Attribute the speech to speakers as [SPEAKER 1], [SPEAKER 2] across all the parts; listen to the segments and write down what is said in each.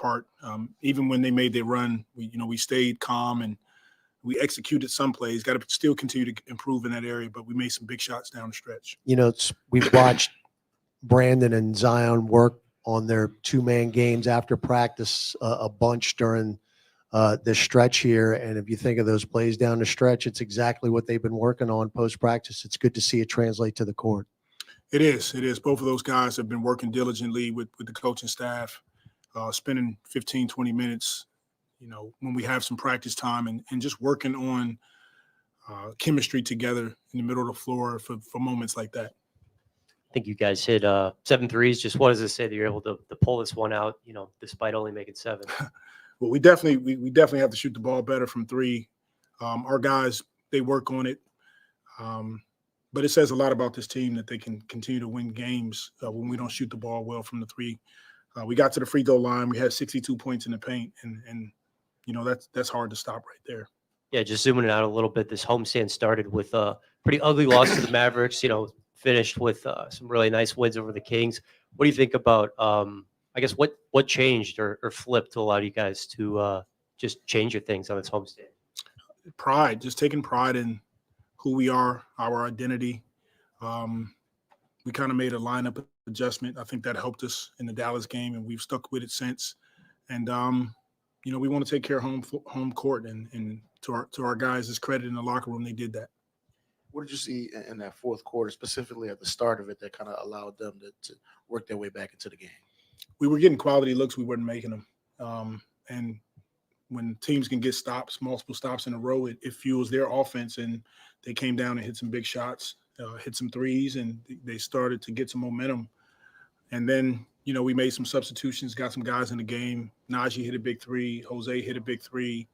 [SPEAKER 1] part. Even when they made their run, we stayed calm and we executed some plays. Got to still continue to improve in that area, but we made some big shots down the stretch.
[SPEAKER 2] We've watched Brandon and Zion work on their two-man games after practice a bunch during this stretch here. And if you think of those plays down the stretch, it's exactly what they've been working on post-practice. It's good to see it translate to the court.
[SPEAKER 1] It is. Both of those guys have been working diligently with the coaching staff, spending 15, 20 minutes, when we have some practice time and just working on chemistry together in the middle of the floor for moments like that.
[SPEAKER 3] I think you guys hit 7 threes. Just what does it say that you're able to pull this one out, despite only making 7?
[SPEAKER 1] Well, we definitely have to shoot the ball better from 3. Our guys, they work on it. But it says a lot about this team that they can continue to win games when we don't shoot the ball well from the 3. We got to the free throw line. We had 62 points in the paint, and that's hard to stop right there.
[SPEAKER 3] Yeah, just zooming it out a little bit. This homestand started with a pretty ugly loss to the Mavericks. Finished with some really nice wins over the Kings. What do you think about? I guess what changed or flipped to allow you guys to just change your things on this homestand?
[SPEAKER 1] Pride, just taking pride in who we are, our identity. We kind of made a lineup adjustment. I think that helped us in the Dallas game, and we've stuck with it since. And we want to take care of home court, and to our guys' credit in the locker room, they did that.
[SPEAKER 4] What did you see in that fourth quarter, specifically at the start of it, that kind of allowed them to work their way back into the game?
[SPEAKER 1] We were getting quality looks. We weren't making them. And when teams can get stops, multiple stops in a row, it fuels their offense. And they came down and hit some big shots, hit some threes, and they started to get some momentum. And then, we made some substitutions, got some guys in the game. Najee hit a big 3. Jose hit a big 3.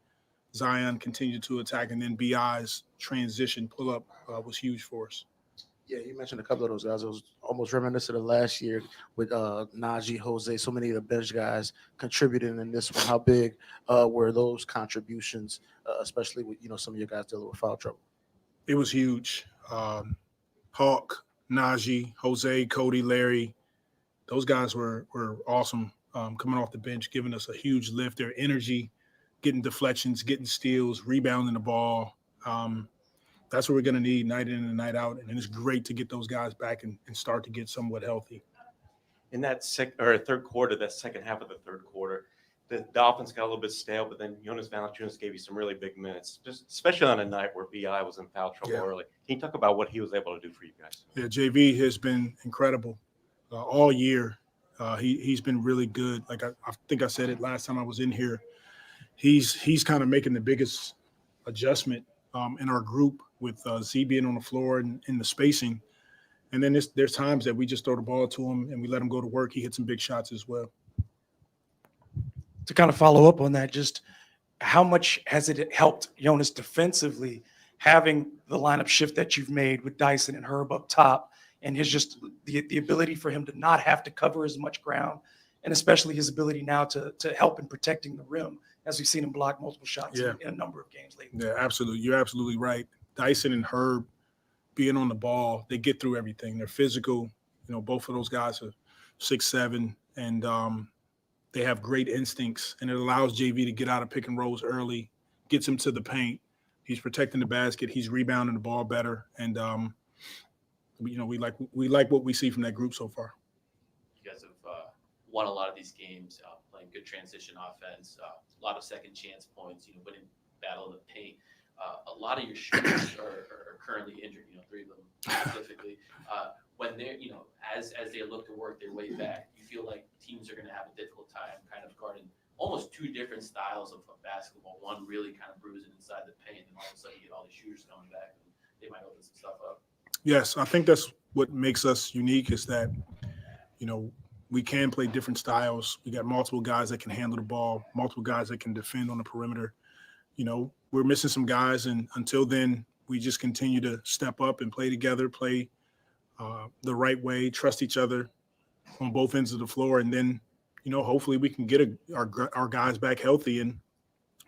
[SPEAKER 1] Zion continued to attack, and then BI's transition pull-up was huge for us.
[SPEAKER 4] Yeah, you mentioned a couple of those guys. It was almost reminiscent of last year with Najee, Jose, so many of the bench guys contributing in this one. How big were those contributions, especially with, some of your guys dealing with foul trouble?
[SPEAKER 1] It was huge. Hawk, Najee, Jose, Cody, Larry, those guys were awesome coming off the bench, giving us a huge lift. Their energy, getting deflections, getting steals, rebounding the ball. That's what we're going to need night in and night out. And it's great to get those guys back and start to get somewhat healthy.
[SPEAKER 5] In that third quarter, that second half of the third quarter, the offense got a little bit stale, but then Jonas Valanciunas gave you some really big minutes, just especially on a night where BI was in foul trouble early. Can you talk about what he was able to do for you guys?
[SPEAKER 1] Yeah, JV has been incredible all year. He's been really good. Like I think I said it last time I was in here. He's kind of making the biggest adjustment in our group with Z being on the floor and in the spacing. And then there's times that we just throw the ball to him and we let him go to work. He hit some big shots as well.
[SPEAKER 6] To kind of follow up on that, just how much has it helped Jonas defensively, having the lineup shift that you've made with Dyson and Herb up top, and his just the ability for him to not have to cover as much ground, and especially his ability now to help in protecting the rim, as we've seen him block multiple shots in a number of games lately.
[SPEAKER 1] Yeah, absolutely. You're absolutely right. Dyson and Herb being on the ball, they get through everything. They're physical. Both of those guys are 6'7", and they have great instincts, and it allows JV to get out of pick and rolls early, gets him to the paint. He's protecting the basket. He's rebounding the ball better, and we like what we see from that group so far.
[SPEAKER 7] You guys have won a lot of these games, playing good transition offense, a lot of second chance points. Winning battle of the paint. A lot of your shooters are currently injured. 3 of them specifically. When they're as they look to work their way back, you feel like teams are going to have a difficult time kind of guarding almost 2 different styles of basketball. One really kind of bruising inside the paint, and all of a sudden you get all these shooters coming back, and they might open some stuff up. Yes,
[SPEAKER 1] I think that's what makes us unique is that, we can play different styles. We got multiple guys that can handle the ball, multiple guys that can defend on the perimeter. We're missing some guys, and until then, we just continue to step up and play together, play the right way, trust each other on both ends of the floor, and then, hopefully we can get our guys back healthy, and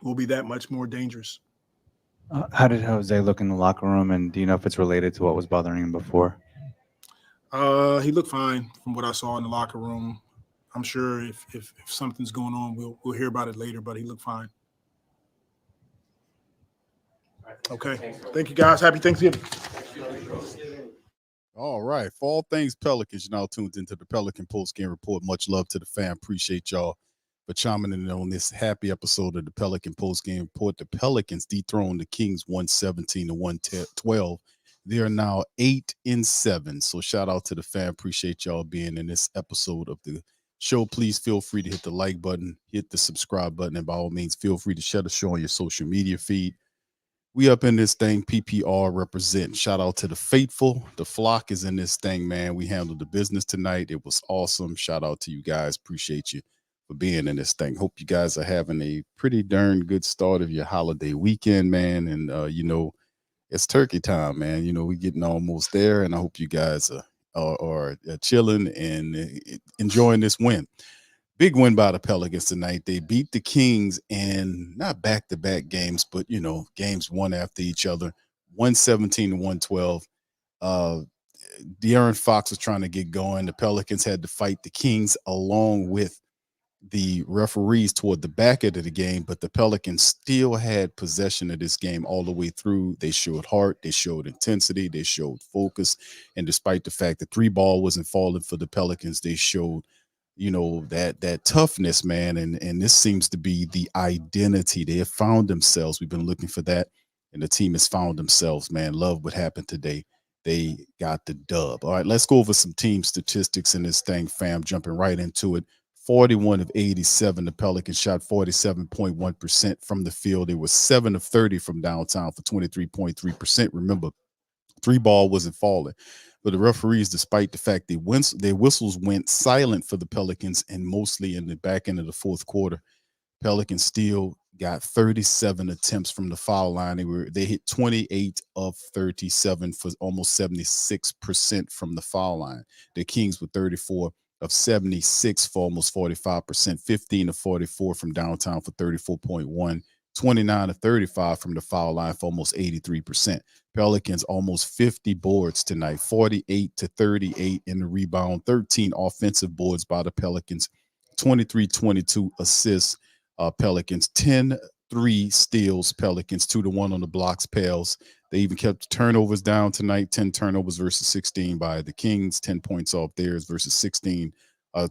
[SPEAKER 1] we'll be that much more dangerous.
[SPEAKER 8] How did Jose look in the locker room, and do you know if it's related to what was bothering him before?
[SPEAKER 1] He looked fine from what I saw in the locker room. I'm sure if something's going on, we'll hear about it later. But he looked fine. Okay. Thank you, guys. Happy Thanksgiving.
[SPEAKER 9] All right. For all things Pelicans, you're now tuned into the Pelican Postgame Report. Much love to the fan. Appreciate y'all for chiming in on this happy episode of the Pelican Postgame Report. The Pelicans dethroned the Kings 117 to 112. They are now 8-7. So shout out to the fan. Appreciate y'all being in this episode of the show. Please feel free to hit the like button, hit the subscribe button, and by all means, feel free to share the show on your social media feed. We up in this thing, PPR represent. Shout out to the faithful. The flock is in this thing, man. We handled the business tonight. It was awesome. Shout out to you guys. Appreciate you for being in this thing. Hope you guys are having a pretty darn good start of your holiday weekend, man. And, it's turkey time, man. We getting almost there. And I hope you guys are chilling and enjoying this win. Big win by the Pelicans tonight. They beat the Kings in not back-to-back games, but, games one after each other, 117 to 112. De'Aaron Fox was trying to get going. The Pelicans had to fight the Kings along with the referees toward the back end of the game, but the Pelicans still had possession of this game all the way through. They showed heart, they showed intensity, they showed focus. And despite the fact that 3-ball wasn't falling for the Pelicans, they showed that toughness, man. And this seems to be the identity. They have found themselves. We've been looking for that, and the team has found themselves, man. Love what happened today. They got the dub. All right, let's go over some team statistics in this thing, fam. Jumping right into it. 41 of 87. The Pelicans shot 47.1% from the field. They were 7 of 30 from downtown for 23.3%. Remember, 3-ball wasn't falling. But the referees, despite the fact their whistles went silent for the Pelicans and mostly in the back end of the fourth quarter, Pelicans still got 37 attempts from the foul line. They hit 28 of 37 for almost 76% from the foul line. The Kings were 34 of 76 for almost 45%, 15 of 44 from downtown for 34.1, 29 of 35 from the foul line for almost 83%. Pelicans almost 50 boards tonight, 48 to 38 in the rebound, 13 offensive boards by the Pelicans, 23-22 assists. Pelicans 10-3 steals. Pelicans 2-1 on the blocks. Pels. They even kept turnovers down tonight. 10 turnovers versus 16 by the Kings. 10 points off theirs versus 16. 5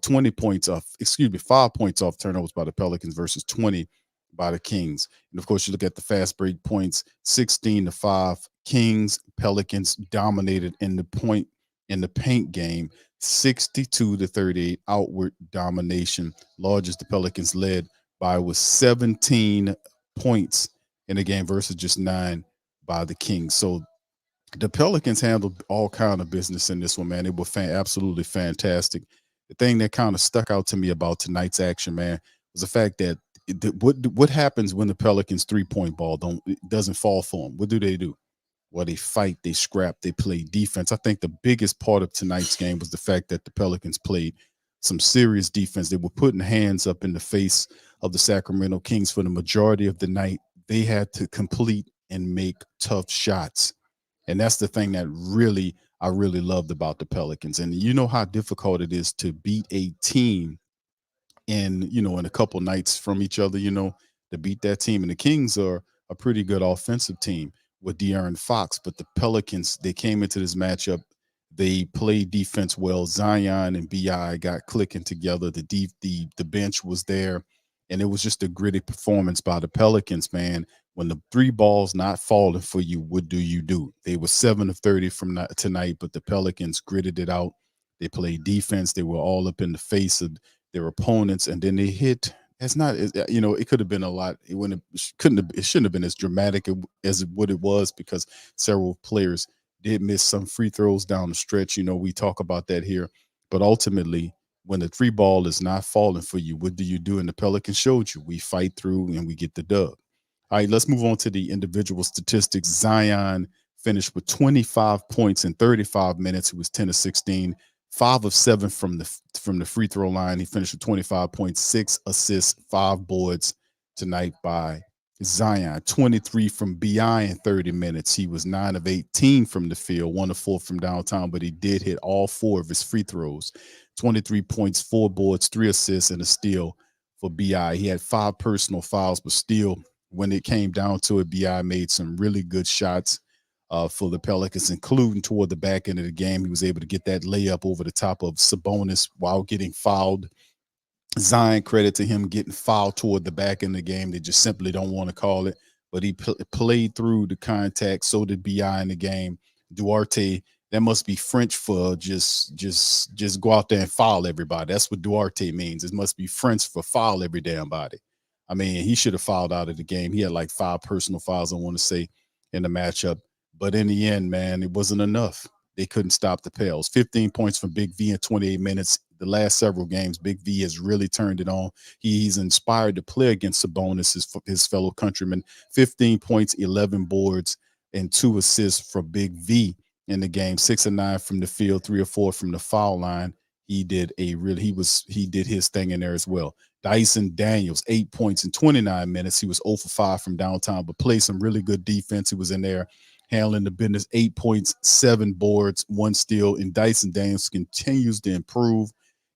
[SPEAKER 9] points off turnovers by the Pelicans versus 20 by the Kings. And of course, you look at the fast break points, 16-5. Kings, Pelicans dominated in the paint game, 62-38 outward domination. Largest the Pelicans led by was 17 points in the game versus just 9 by the Kings. So the Pelicans handled all kind of business in this one, man. They were absolutely fantastic. The thing that kind of stuck out to me about tonight's action, man, was the fact that what happens when the Pelicans 3-point ball doesn't fall for them? What do? Well, they fight, they scrap, they play defense. I think the biggest part of tonight's game was the fact that the Pelicans played some serious defense. They were putting hands up in the face of the Sacramento Kings for the majority of the night. They had to complete and make tough shots. And that's the thing that I really loved about the Pelicans. And you know how difficult it is to beat a team in a couple nights from each other, to beat that team. And the Kings are a pretty good offensive team with De'Aaron Fox, but the Pelicans, they came into this matchup, they played defense well. Zion and BI got clicking together. The bench was there, and it was just a gritty performance by the Pelicans, man. When the 3-ball's not falling for you, what do? They were 7 of 30 from tonight, but the Pelicans gritted it out. They played defense. They were all up in the face of their opponents, and then they hit. It could have been a lot. It shouldn't have been as dramatic as what it was, because several players did miss some free throws down the stretch. We talk about that here, but ultimately, when the 3-ball is not falling for you, what do? And the Pelicans showed you. We fight through and we get the dub. All right, let's move on to the individual statistics. Zion finished with 25 points in 35 minutes. He was 10 of 16. 5 of 7 from the free throw line. He finished with 25.6 assists, 5 boards tonight by Zion, 23 from BI in 30 minutes. He was 9 of 18 from the field, 1 of 4 from downtown, but he did hit all 4 of his free throws. 23 points, 4 boards, 3 assists, and a steal for BI. He had 5 personal fouls, but still, when it came down to it, BI made some really good shots for the Pelicans, including toward the back end of the game. He was able to get that layup over the top of Sabonis while getting fouled. Zion, credit to him getting fouled toward the back end of the game. They just simply don't want to call it, but he played through the contact. So did BI in the game. Duarte, that must be French for just go out there and foul everybody. That's what Duarte means. It must be French for foul every damn body. I mean, he should have fouled out of the game. He had like 5 personal fouls, I want to say, in the matchup. But in the end, man, it wasn't enough. They couldn't stop the Pels. 15 points from Big V in 28 minutes. The last several games, Big V has really turned it on. He's inspired to play against Sabonis, his fellow countryman. 15 points, 11 boards, and 2 assists for Big V in the game. 6 of 9 from the field, 3 or 4 from the foul line. He did his thing in there as well. Dyson Daniels, 8 points in 29 minutes. He was 0 for 5 from downtown, but played some really good defense. He was in there handling the business. 8 points, 7 boards, 1 steal. And Dyson Daniels continues to improve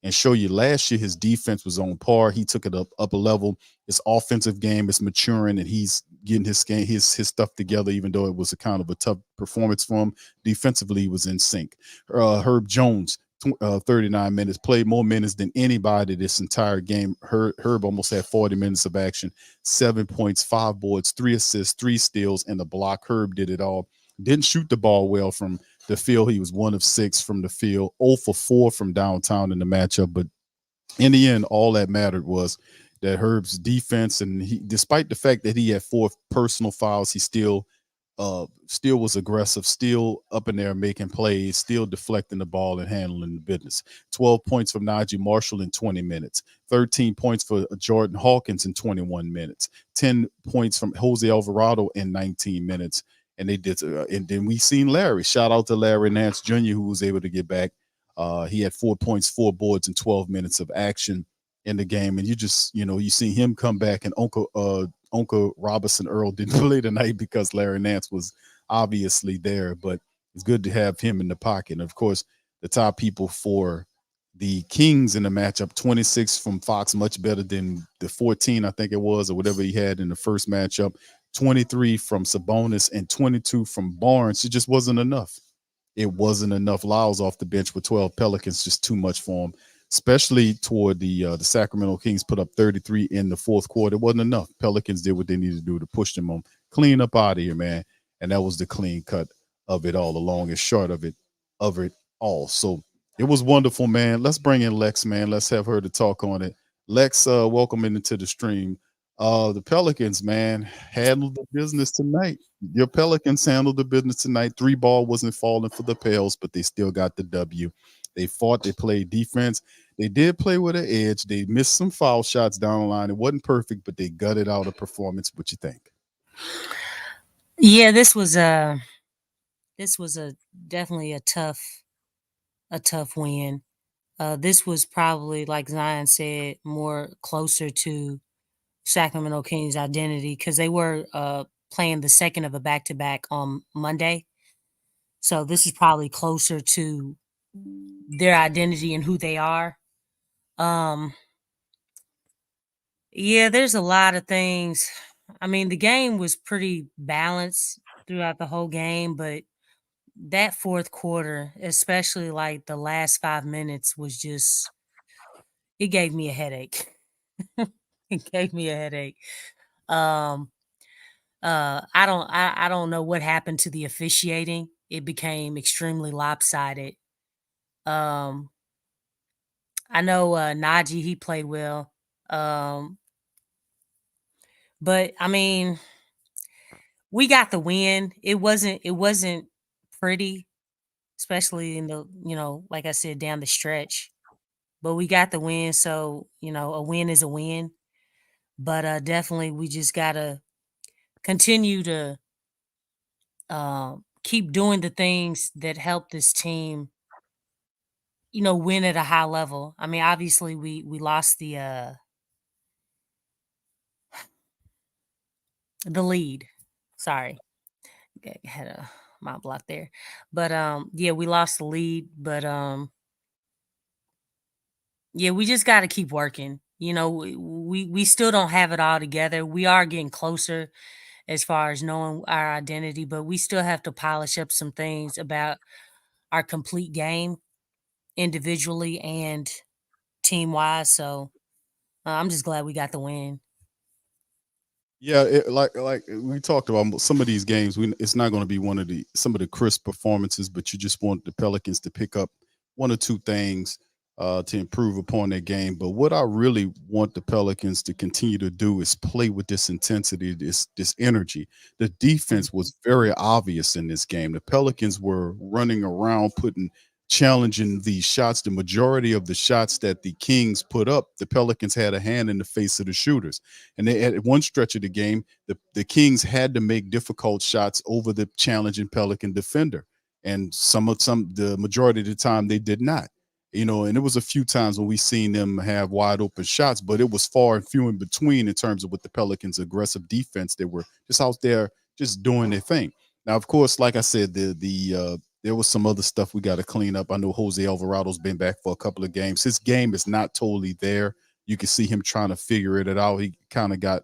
[SPEAKER 9] and show you last year his defense was on par. He took it up a level. His offensive game is maturing, and he's getting his stuff together, even though it was a kind of a tough performance for him. Defensively, he was in sync. Herb Jones, 39 minutes, played more minutes than anybody this entire game. Herb almost had 40 minutes of action, 7 points, 5 boards, 3 assists, 3 steals, and a block. Herb did it all. Didn't shoot the ball well from the field. He was 1 of 6 from the field, 0 for 4 from downtown in the matchup. But in the end, all that mattered was that Herb's defense, and he, despite the fact that he had 4 personal fouls, he still was aggressive, still up in there making plays, still deflecting the ball and handling the business. 12 points from Najee Marshall in 20 minutes, 13 points for Jordan Hawkins in 21 minutes, 10 points from Jose Alvarado in 19 minutes. And they did, and then we seen Larry. Shout out to Larry Nance Jr., who was able to get back. He had 4 points, 4 boards, and 12 minutes of action in the game. And you just, you see him come back, and Uncle Robinson Earl didn't play tonight because Larry Nance was obviously there. But it's good to have him in the pocket. And of course, the top people for the Kings in the matchup, 26 from Fox, much better than the 14, I think it was, or whatever he had in the first matchup. 23 from Sabonis and 22 from Barnes. It just wasn't enough. It wasn't enough. Lyles off the bench with 12. Pelicans just too much for him, especially toward the Sacramento Kings put up 33 in the fourth quarter. It wasn't enough. Pelicans did what they needed to do to push them on. Clean up out of here, man. And that was the clean cut of it all, the long and short of it all. So it was wonderful, man. Let's bring in Lex, man. Let's have her to talk on it. Lex, welcome into the stream. The Pelicans, man, handled the business tonight. Your Pelicans handled the business tonight. 3 ball wasn't falling for the Pels, but they still got the W. They fought. They played defense. They did play with an edge. They missed some foul shots down the line. It wasn't perfect, but they gutted out a performance. What you think?
[SPEAKER 10] Yeah, this was definitely a tough win. This was probably, like Zion said, more closer to Sacramento Kings' identity because they were playing the second of a back-to-back on Monday. So this is probably closer to their identity and who they are. Yeah, there's a lot of things. I mean, the game was pretty balanced throughout the whole game, but that fourth quarter, especially like the last 5 minutes, was just, it gave me a headache. It gave me a headache. Um, I don't know what happened to the officiating. It became extremely lopsided. Um, I know Najee, he played well. But I mean, we got the win. It wasn't pretty, especially in the, like I said, down the stretch. But we got the win, so a win is a win. But definitely, we just gotta continue to keep doing the things that help this team, win at a high level. I mean, obviously, we lost the The lead. Sorry. Had a mind block there. But yeah, we lost the lead, but yeah, we just got to keep working. You know, we still don't have it all together. We are getting closer as far as knowing our identity, but we still have to polish up some things about our complete game individually and team wise. So I'm just glad we got the win.
[SPEAKER 9] Yeah, like we talked about some of these games. It's not going to be some of the crisp performances, but you just want the Pelicans to pick up one or two things to improve upon their game. But what I really want the Pelicans to continue to do is play with this intensity, this energy. The defense was very obvious in this game. The Pelicans were running around, challenging these shots. The majority of the shots that the Kings put up, the Pelicans had a hand in the face of the shooters. And they at one stretch of the game, the Kings had to make difficult shots over the challenging Pelican defender. And the majority of the time they did not. And it was a few times when we seen them have wide open shots, but it was far and few in between in terms of what the Pelicans' aggressive defense. They were just out there just doing their thing. Now, of course, like I said, there was some other stuff we got to clean up. I know Jose Alvarado's been back for a couple of games. His game is not totally there. You can see him trying to figure it out. He kind of got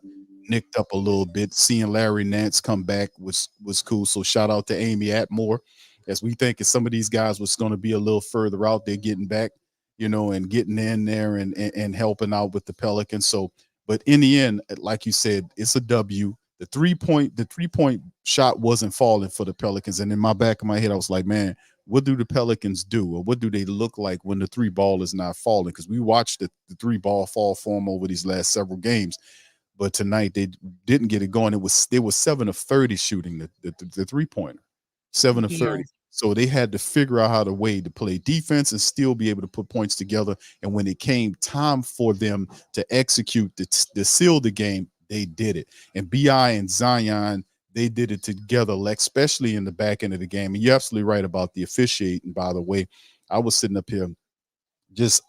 [SPEAKER 9] nicked up a little bit. Seeing Larry Nance come back was cool. So shout out to Amy Atmore, as we think some of these guys was going to be a little further out. They're getting back, and getting in there and helping out with the Pelicans. So, but in the end, like you said, it's a W. The three-point shot wasn't falling for the Pelicans. And in my back of my head, I was like, man, what do the Pelicans do? Or what do they look like when the three ball is not falling? Because we watched the three ball fall for them over these last several games. But tonight they didn't get it going. They was 7 of 30 shooting the three-pointer. 7 of 30.
[SPEAKER 10] Yeah.
[SPEAKER 9] So they had to figure out how to play defense and still be able to put points together. And when it came time for them to execute to seal the game, they did it. And BI and Zion, they did it together, especially in the back end of the game. And you're absolutely right about the officiating, by the way. I was sitting up here just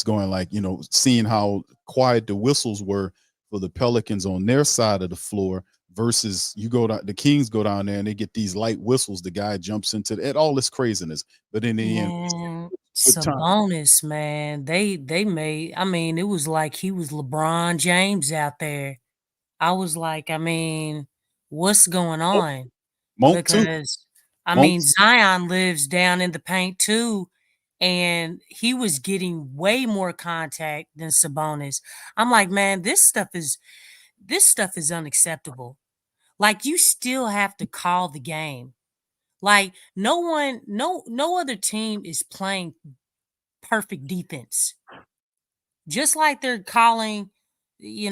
[SPEAKER 9] going seeing how quiet the whistles were for the Pelicans on their side of the floor versus the Kings go down there and they get these light whistles. The guy jumps into all this craziness. But in the end,
[SPEAKER 10] Man,
[SPEAKER 9] good time.
[SPEAKER 10] Sabonis, man, they made. I mean, it was like he was LeBron James out there. I was like, I mean, what's going on?
[SPEAKER 9] Monk too.
[SPEAKER 10] Because I
[SPEAKER 9] Monk.
[SPEAKER 10] mean, Zion lives down in the paint too, and he was getting way more contact than Sabonis. I'm like, man, this stuff is unacceptable. Like, you still have to call the game. Like, no other team is playing perfect defense. Just like they're calling, these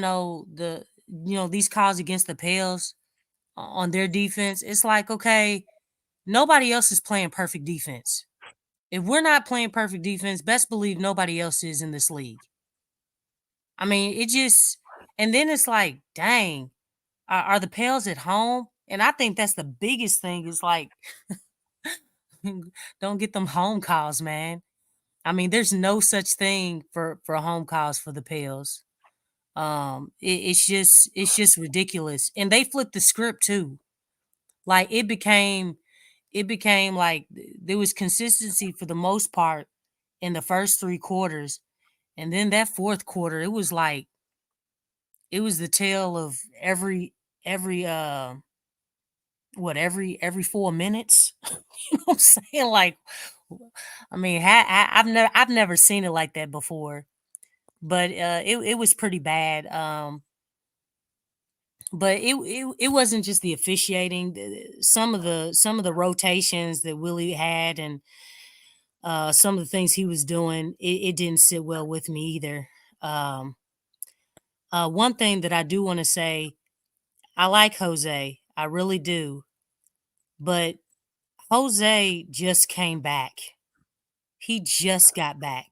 [SPEAKER 10] calls against the Pels on their defense. It's like, okay, nobody else is playing perfect defense. If we're not playing perfect defense, best believe nobody else is in this league. I mean, and then it's like, dang, are the Pels at home? And I think that's the biggest thing is like, don't get them home calls, man. I mean, there's no such thing for home calls for the Pels. It's just ridiculous, and they flipped the script too. Like it became like there was consistency for the most part in the first 3 quarters, and then that fourth quarter, it was like it was the tale of every 4 minutes. You know what I'm saying? Like, I mean, I've never seen it like that before, but it was pretty bad. But it wasn't just the officiating. Some of the rotations that Willie had and some of the things he was doing, it didn't sit well with me either. One thing that I do want to say, I like Jose, I really do, but Jose just came back. He just got back.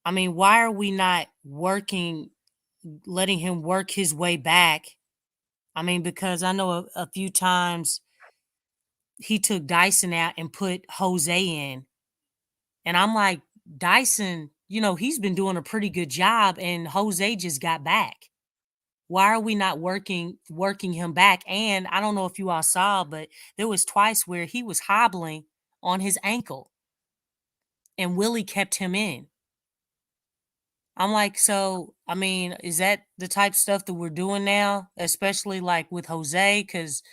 [SPEAKER 10] I mean, why are we not letting him work his way back? I mean, because I know a few times he took Dyson out and put Jose in. And I'm like, Dyson, he's been doing a pretty good job, and Jose just got back. Why are we not working him back? And I don't know if you all saw, but there was twice where he was hobbling on his ankle and Willie kept him in. I'm like, so, I mean, is that the type of stuff that we're doing now, especially like with Jose? Because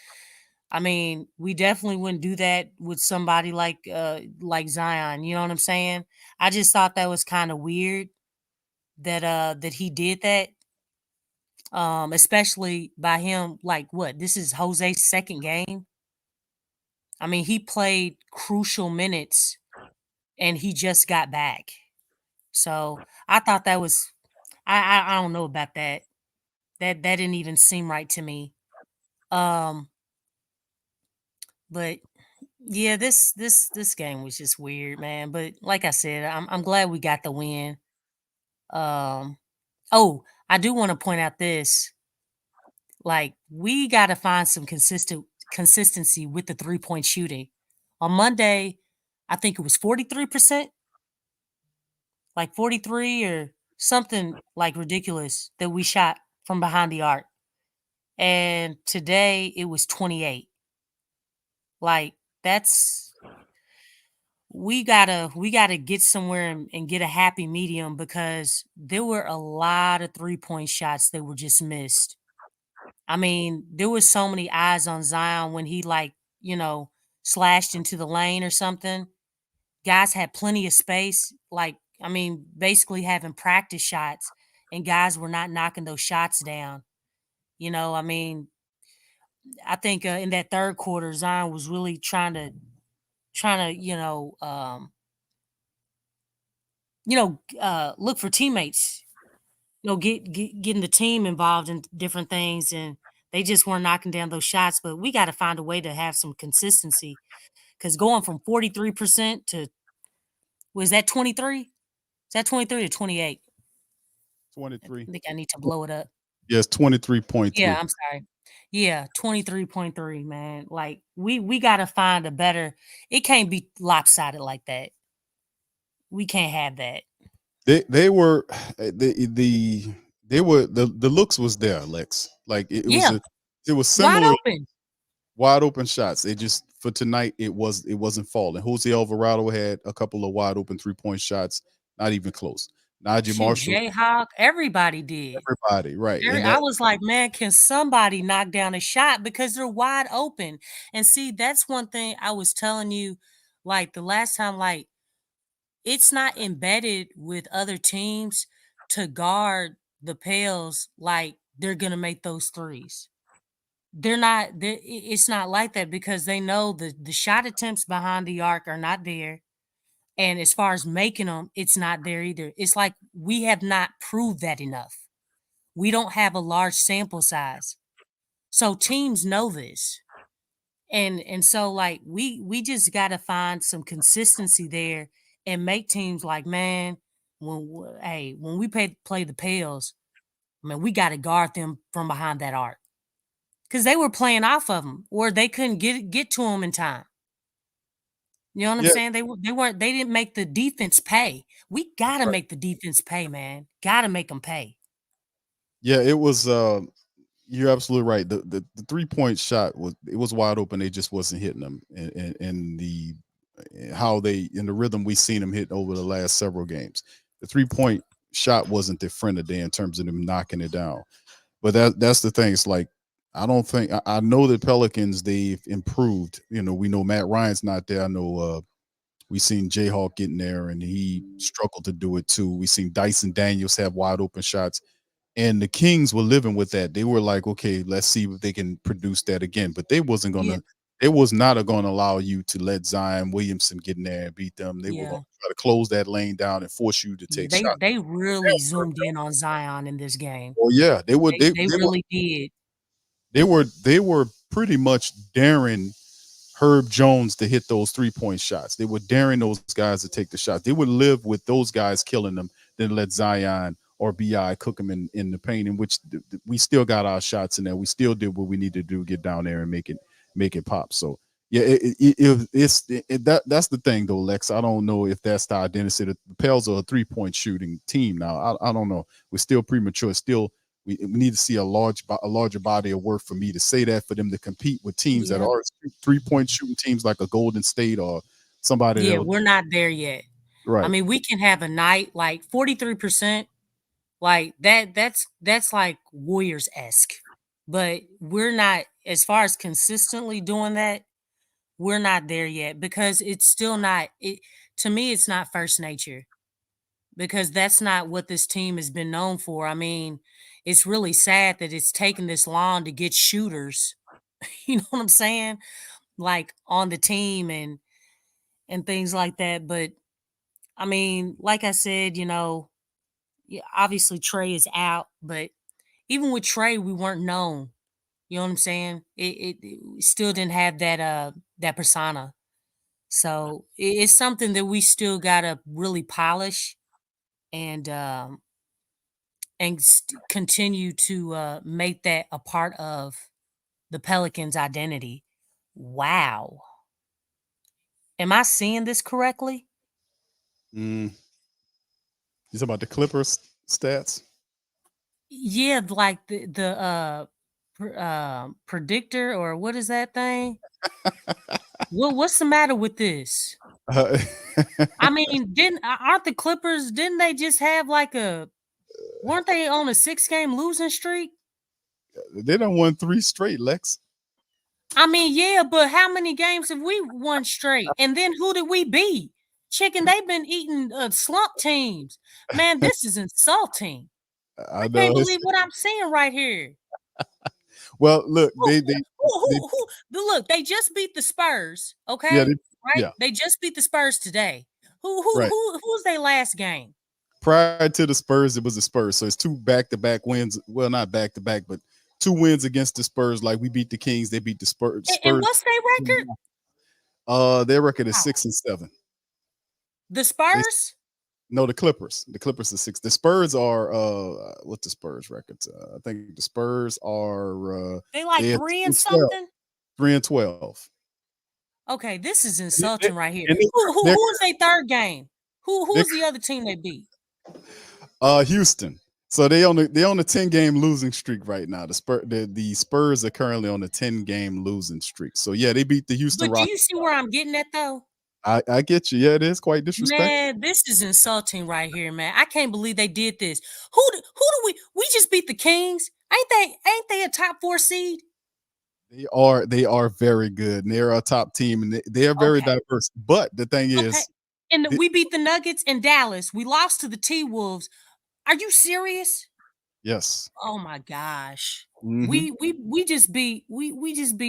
[SPEAKER 10] I mean, we definitely wouldn't do that with somebody like Zion. You know what I'm saying? I just thought that was kind of weird that he did that. Especially by him, like what? This is Jose's second game. I mean, he played crucial minutes and he just got back. So I thought that was I don't know about that. That didn't even seem right to me. Um, but yeah, this game was just weird, man. But like I said, I'm glad we got the win. Um, oh, I do want to point out this. Like, we got to find some consistency with the 3-point shooting. On Monday, I think it was 43%, like 43 or something like ridiculous that we shot from behind the arc. And today it was 28. Like, that's we gotta get somewhere and get a happy medium because there were a lot of 3-point shots that were just missed. I mean, there was so many eyes on Zion when he like, slashed into the lane or something. Guys had plenty of space, like, I mean, basically having practice shots, and guys were not knocking those shots down. I mean, I think in that third quarter, Zion was really trying to, look for teammates, getting the team involved in different things, and they just weren't knocking down those shots. But we got to find a way to have some consistency because going from 43% to was that 23? Is that 23 or 28? I
[SPEAKER 9] 23.
[SPEAKER 10] think I need to blow it up.
[SPEAKER 9] Yes, 23.3.
[SPEAKER 10] Yeah, I'm sorry. Yeah, 23.3, man. Like we got to find a better. It can't be lopsided like that. We can't have that.
[SPEAKER 9] They were the looks was there, Lex. Like
[SPEAKER 10] Yeah,
[SPEAKER 9] it was
[SPEAKER 10] wide
[SPEAKER 9] similar
[SPEAKER 10] open.
[SPEAKER 9] wide open shots. They just for tonight it wasn't falling. Jose Alvarado had a couple of wide open 3-point shots, not even close. Najee
[SPEAKER 10] Shoot,
[SPEAKER 9] Marshall,
[SPEAKER 10] Jayhawk, everybody did.
[SPEAKER 9] everybody, right. And
[SPEAKER 10] I
[SPEAKER 9] that
[SPEAKER 10] was like, man, can somebody knock down a shot because they're wide open? And see, that's one thing I was telling you, like the last time, like it's not embedded with other teams to guard the Pels like they're gonna make those threes. They're not. It's not like that because they know the shot attempts behind the arc are not there. And as far as making them, it's not there either. It's like we have not proved that enough. We don't have a large sample size. So teams know this. And so like we just got to find some consistency there and make teams like, man, when we play the Pels, man, we got to guard them from behind that arc. Cuz they were playing off of them or they couldn't get to them in time. You know what I'm
[SPEAKER 9] yeah,
[SPEAKER 10] saying? They didn't make the defense pay. We got to
[SPEAKER 9] right.
[SPEAKER 10] make the defense pay, man. Got to make them pay.
[SPEAKER 9] Yeah, it was you're absolutely right. The 3-point shot was wide open. They just wasn't hitting them, and the how they in the rhythm we seen them hit over the last several games. The 3-point shot wasn't their friend today in terms of them knocking it down. But that's the thing. It's like I know the Pelicans they've improved. We know Matt Ryan's not there. I know we seen Jayhawk getting there and he struggled to do it too. We seen Dyson Daniels have wide open shots. And the Kings were living with that. They were like, okay, let's see if they can produce that again. But they wasn't
[SPEAKER 10] Yeah,
[SPEAKER 9] gonna, they was not gonna allow you to let Zion Williamson get in there and beat them. They were
[SPEAKER 10] yeah.
[SPEAKER 9] gonna try to close that lane down and force you to
[SPEAKER 10] Yeah,
[SPEAKER 9] take shots.
[SPEAKER 10] they really zoomed in on Zion in this game.
[SPEAKER 9] Oh yeah, they were
[SPEAKER 10] They really did.
[SPEAKER 9] they were pretty much daring Herb Jones to hit those 3-point shots. They were daring those guys to take the shots. They would live with those guys killing them than let Zion or BI cook them in the paint, in which we still got our shots in there. We still did what we need to do, get down there and make it pop. So yeah, that's the thing though, Lex. I don't know if that's the identity. The Pels are a 3-point shooting team now. I don't know. We're still premature. Still We need to see a larger body of work for me to say that, for them to compete with teams that
[SPEAKER 10] Yeah.
[SPEAKER 9] are 3-point shooting teams like a Golden State or somebody
[SPEAKER 10] Yeah,
[SPEAKER 9] that.
[SPEAKER 10] we're not there yet. I
[SPEAKER 9] Right.
[SPEAKER 10] mean, we can have a night like 43%, like that's like Warriors-esque. But we're not, as far as consistently doing that, we're not there yet because it's still not it to me, it's not first nature. Because that's not what this team has been known for. I mean, it's really sad that it's taken this long to get shooters. You know what I'm saying? Like on the team and things like that. But I mean, like I said, yeah, obviously Trey is out, but even with Trey, we weren't known. You know what I'm saying? It still didn't have that persona. So it's something that we still gotta really polish and continue to make that a part of the Pelicans' identity. Wow. Am I seeing this correctly?
[SPEAKER 9] You talking about the Clippers stats?
[SPEAKER 10] Yeah, like the predictor, or what is that thing? What's the matter with this?
[SPEAKER 9] Uh,
[SPEAKER 10] I mean, aren't the Clippers, didn't they just have like weren't they on a 6-game losing streak?
[SPEAKER 9] they done won 3 straight, Lex.
[SPEAKER 10] I mean, yeah, but how many games have we won straight? And then who did we beat? Chicken, they've been eating slump teams. Man, this is insulting.
[SPEAKER 9] I
[SPEAKER 10] I
[SPEAKER 9] know.
[SPEAKER 10] can't believe what I'm seeing right here.
[SPEAKER 9] Well, look,
[SPEAKER 10] Who, look, they just beat the Spurs, okay?
[SPEAKER 9] yeah,
[SPEAKER 10] Right?
[SPEAKER 9] yeah,
[SPEAKER 10] They just beat the Spurs today.
[SPEAKER 9] right.
[SPEAKER 10] Who's their last game?
[SPEAKER 9] Prior to the Spurs, it was the Spurs. So it's 2 back-to-back wins. Well, not back-to-back, but 2 wins against the Spurs. Like we beat the Kings, they beat the Spurs.
[SPEAKER 10] And what's their record?
[SPEAKER 9] Their record is
[SPEAKER 10] Wow.
[SPEAKER 9] 6-7.
[SPEAKER 10] The Spurs?
[SPEAKER 9] No, the Clippers. The Clippers are 6. The Spurs are what's the Spurs records? I think the Spurs are
[SPEAKER 10] They like
[SPEAKER 9] they're
[SPEAKER 10] 3 and
[SPEAKER 9] 12.
[SPEAKER 10] something?
[SPEAKER 9] 3-12.
[SPEAKER 10] Okay, this is
[SPEAKER 9] And
[SPEAKER 10] insulting right here.
[SPEAKER 9] and
[SPEAKER 10] Who is their third game?
[SPEAKER 9] they're-
[SPEAKER 10] Who's the other team they beat?
[SPEAKER 9] Houston. So they on a 10-game losing streak right now. The Spurs are currently on a 10-game losing streak. So yeah, they beat the Houston
[SPEAKER 10] But do you
[SPEAKER 9] Rockets.
[SPEAKER 10] see where I'm getting at though?
[SPEAKER 9] I get you. Yeah, it is quite disrespectful.
[SPEAKER 10] Man, this is insulting right here, man. I can't believe they did this. Who do we just beat the Kings? Ain't they a top 4 seed?
[SPEAKER 9] They are very good. And they're a top team, and they are very
[SPEAKER 10] Okay.
[SPEAKER 9] diverse. But the thing
[SPEAKER 10] Okay.
[SPEAKER 9] is,
[SPEAKER 10] And
[SPEAKER 9] the-
[SPEAKER 10] we beat the Nuggets in Dallas. We lost to the T-Wolves. Are you serious?
[SPEAKER 9] yes.
[SPEAKER 10] Oh my gosh.
[SPEAKER 9] Mhm.
[SPEAKER 10] We just beat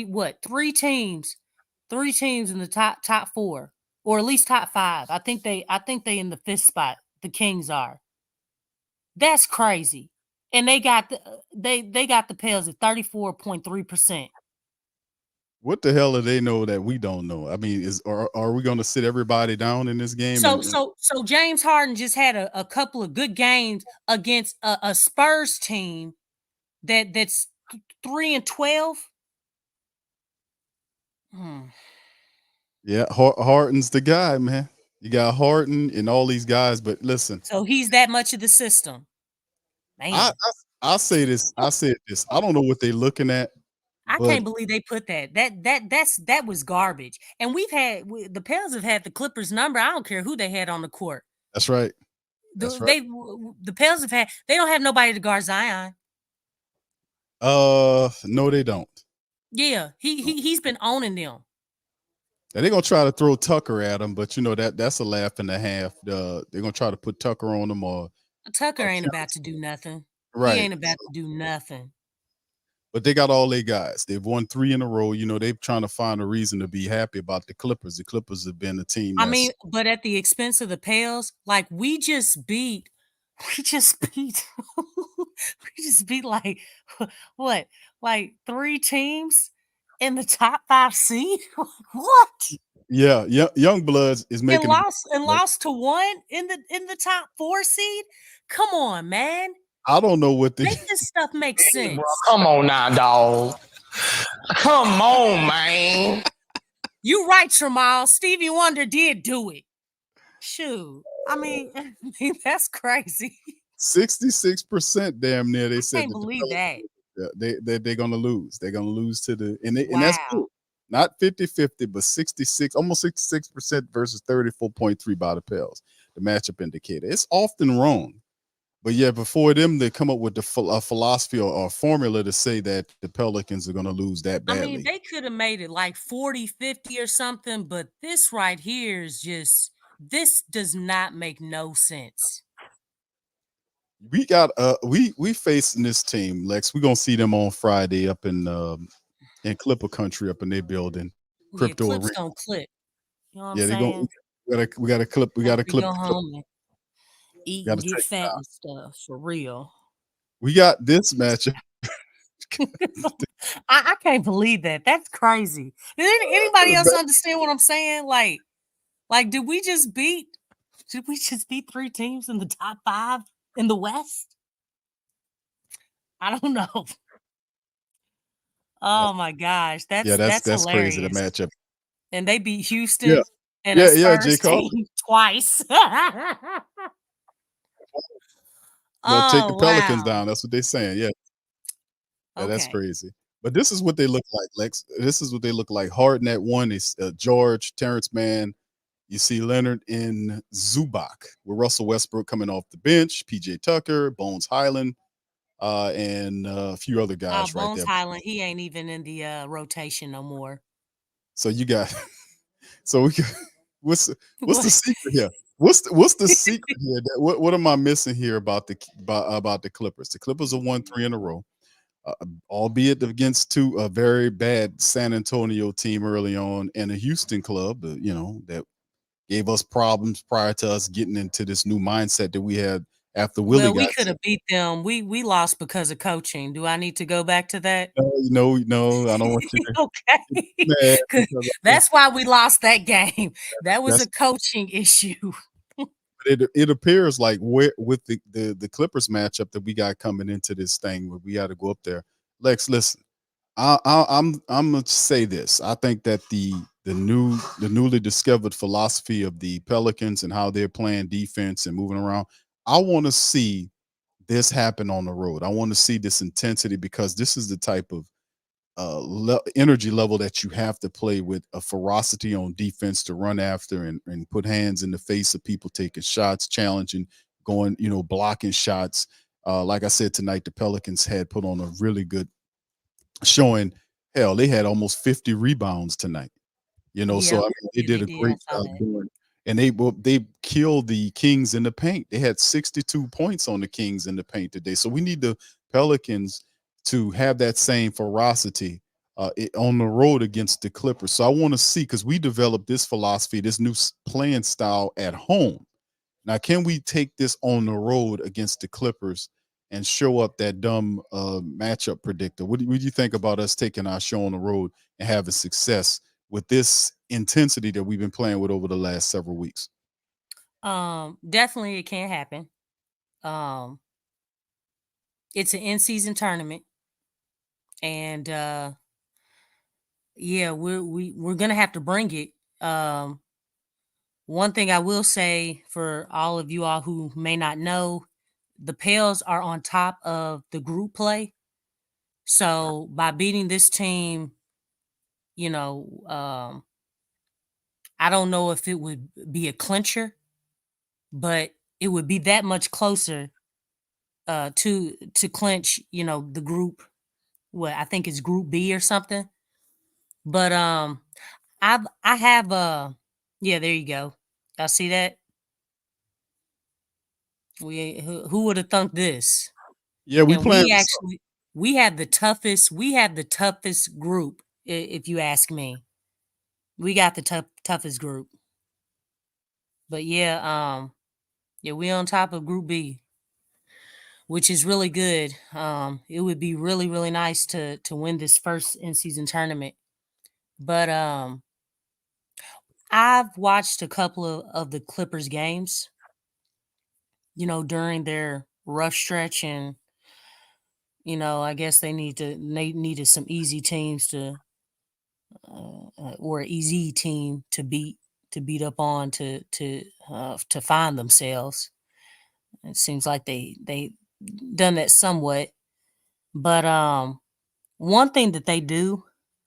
[SPEAKER 10] what? 3 teams. 3 teams in the top 4, or at least top 5. I think they in the 5th spot. The Kings are. That's crazy. And they got the Pels at 34.3%.
[SPEAKER 9] What the hell do they know that we don't know? I mean, are we going to sit everybody down in this game?
[SPEAKER 10] So James Harden just had a couple of good games against a Spurs team that's 3-12.
[SPEAKER 9] Yeah, Harden's the guy, man. You got Harden and all these guys, but listen,
[SPEAKER 10] So he's that much of the system. Man,
[SPEAKER 9] I say this. I said this. I don't know what they're looking at.
[SPEAKER 10] I
[SPEAKER 9] but
[SPEAKER 10] can't believe they put that. That was garbage. And the Pels have had the Clippers number. I don't care who they had on the court.
[SPEAKER 9] That's right. That's right.
[SPEAKER 10] The Pels they don't have nobody to guard Zion.
[SPEAKER 9] No, they don't.
[SPEAKER 10] Yeah, he's been owning them.
[SPEAKER 9] And they're gonna try to throw Tucker at him, but you know that's a laugh and a half. They're gonna try to put Tucker on him, or
[SPEAKER 10] Tucker ain't about to do nothing.
[SPEAKER 9] right.
[SPEAKER 10] He ain't about to do nothing.
[SPEAKER 9] But they got all their guys. They've won 3 in a row. You know, they're trying to find a reason to be happy about the Clippers. The Clippers have been a team.
[SPEAKER 10] I mean, but at the expense of the Pels, like we just beat we just beat like what? Like 3 teams in the top 5 seed? What?
[SPEAKER 9] yeah, Young Bloods is making
[SPEAKER 10] Lost to 1 in the top 4 seed? Come on, man.
[SPEAKER 9] I don't know what they
[SPEAKER 10] Make this stuff make sense.
[SPEAKER 11] Bro, come on now, dog. Come on, man.
[SPEAKER 10] You right, Tramal. Stevie Wonder did do it. Shoot. I mean, that's crazy.
[SPEAKER 9] 66% damn near. They
[SPEAKER 10] I
[SPEAKER 9] said
[SPEAKER 10] can't
[SPEAKER 9] that the
[SPEAKER 10] believe that.
[SPEAKER 9] they're gonna lose. They're gonna lose to the and that's good.
[SPEAKER 10] Wow.
[SPEAKER 9] Not 50-50, but 66, almost 66% versus 34.3 by the Pels. The matchup indicator. It's often wrong. But yeah, before them, they come up with the philosophy or formula to say that the Pelicans are going to lose that
[SPEAKER 10] I mean,
[SPEAKER 9] badly.
[SPEAKER 10] they could have made it like 40-50 or something, but this right here is just, this does not make no sense.
[SPEAKER 9] We got we facing this team, Lex. We're gonna see them on Friday up in Clipper Country up in their building,
[SPEAKER 10] Yeah,
[SPEAKER 9] Crypto
[SPEAKER 10] clips
[SPEAKER 9] Arena.
[SPEAKER 10] don't clip. You know what I'm
[SPEAKER 9] Yeah, they're going.
[SPEAKER 10] saying?
[SPEAKER 9] We got to clip. We got to
[SPEAKER 10] After you
[SPEAKER 9] clip.
[SPEAKER 10] go
[SPEAKER 9] The clip.
[SPEAKER 10] home and eat
[SPEAKER 9] Got
[SPEAKER 10] and
[SPEAKER 9] to
[SPEAKER 10] get
[SPEAKER 9] take it
[SPEAKER 10] fat
[SPEAKER 9] out.
[SPEAKER 10] and stuff for real.
[SPEAKER 9] We got this matchup.
[SPEAKER 10] I can't believe that. That's crazy. Did anybody else understand what I'm saying? Like, did we just beat 3 teams in the top 5 in the West? I don't know. Oh my gosh, that's
[SPEAKER 9] That's crazy. The
[SPEAKER 10] hilarious.
[SPEAKER 9] matchup.
[SPEAKER 10] And they beat
[SPEAKER 9] Yeah,
[SPEAKER 10] Houston and a
[SPEAKER 9] Jay
[SPEAKER 10] Spurs
[SPEAKER 9] Carter.
[SPEAKER 10] team twice.
[SPEAKER 9] They'll take the
[SPEAKER 10] Oh
[SPEAKER 9] Pelicans
[SPEAKER 10] wow.
[SPEAKER 9] down. That's what they're saying. Yeah, that's
[SPEAKER 10] Okay.
[SPEAKER 9] crazy. But this is what they look like, Lex. This is what they look like. Harden at one is George, Terrence Mann. You see Leonard in Zubac with Russell Westbrook coming off the bench, PJ Tucker, Bones Highland, and a few other
[SPEAKER 10] Oh,
[SPEAKER 9] guys right
[SPEAKER 10] Bones
[SPEAKER 9] there.
[SPEAKER 10] Highland, he ain't even in the rotation no more.
[SPEAKER 9] So you got, so we got, what's the
[SPEAKER 10] What?
[SPEAKER 9] secret here? What's the secret here? What am I missing here about the Clippers? The Clippers have won 3 in a row, albeit against a very bad San Antonio team early on and a Houston club, that gave us problems prior to us getting into this new mindset that we had after Willie
[SPEAKER 10] Well, we
[SPEAKER 9] got
[SPEAKER 10] could have beat them. We lost because of coaching. Do I need to go back to that?
[SPEAKER 9] no, I don't want you to
[SPEAKER 10] Okay.
[SPEAKER 9] get mad
[SPEAKER 10] 'Cause
[SPEAKER 9] because
[SPEAKER 10] that's why we lost that game. That was
[SPEAKER 9] that's
[SPEAKER 10] a coaching issue.
[SPEAKER 9] it appears like with the Clippers matchup that we got coming into this thing where we got to go up there. Lex, listen, I'm gonna say this. I think that the newly discovered philosophy of the Pelicans and how they're playing defense and moving around. I want to see this happen on the road. I want to see this intensity because this is the type of energy level that you have to play with, a ferocity on defense to run after and put hands in the face of people taking shots, challenging, going, blocking shots. Like I said tonight, the Pelicans had put on a really good showing. Hell, they had almost 50 rebounds tonight. So I
[SPEAKER 10] Yep.
[SPEAKER 9] mean, they
[SPEAKER 10] Yeah,
[SPEAKER 9] did
[SPEAKER 10] they
[SPEAKER 9] a
[SPEAKER 10] did. I
[SPEAKER 9] great
[SPEAKER 10] saw
[SPEAKER 9] job
[SPEAKER 10] that.
[SPEAKER 9] doing. And they killed the Kings in the paint. They had 62 points on the Kings in the paint today. So we need the Pelicans to have that same ferocity on the road against the Clippers. So I want to see, because we developed this philosophy, this new playing style at home. Now, can we take this on the road against the Clippers and show up that dumb matchup predictor? What do you think about us taking our show on the road and having success with this intensity that we've been playing with over the last several weeks?
[SPEAKER 10] Definitely it can happen. It's an in-season tournament, and yeah, we're gonna have to bring it. One thing I will say for all of you all who may not know, the Pels are on top of the group play. So by beating this team, you know, I don't know if it would be a clincher, but it would be that much closer to clinch, the group. What I think it's Group B or something. But I have yeah, there you go. Y'all see that? Who would have thunk this?
[SPEAKER 9] Yeah, we
[SPEAKER 10] And
[SPEAKER 9] playing.
[SPEAKER 10] we have the toughest group, if you ask me. We got the toughest group. But yeah, we on top of Group B, which is really good. It would be really, really nice to win this first in-season tournament. But I've watched a couple of the Clippers games, during their rough stretch, and I guess they needed some easy teams or an easy team to beat up on to find themselves. It seems like they done that somewhat. But one thing that they do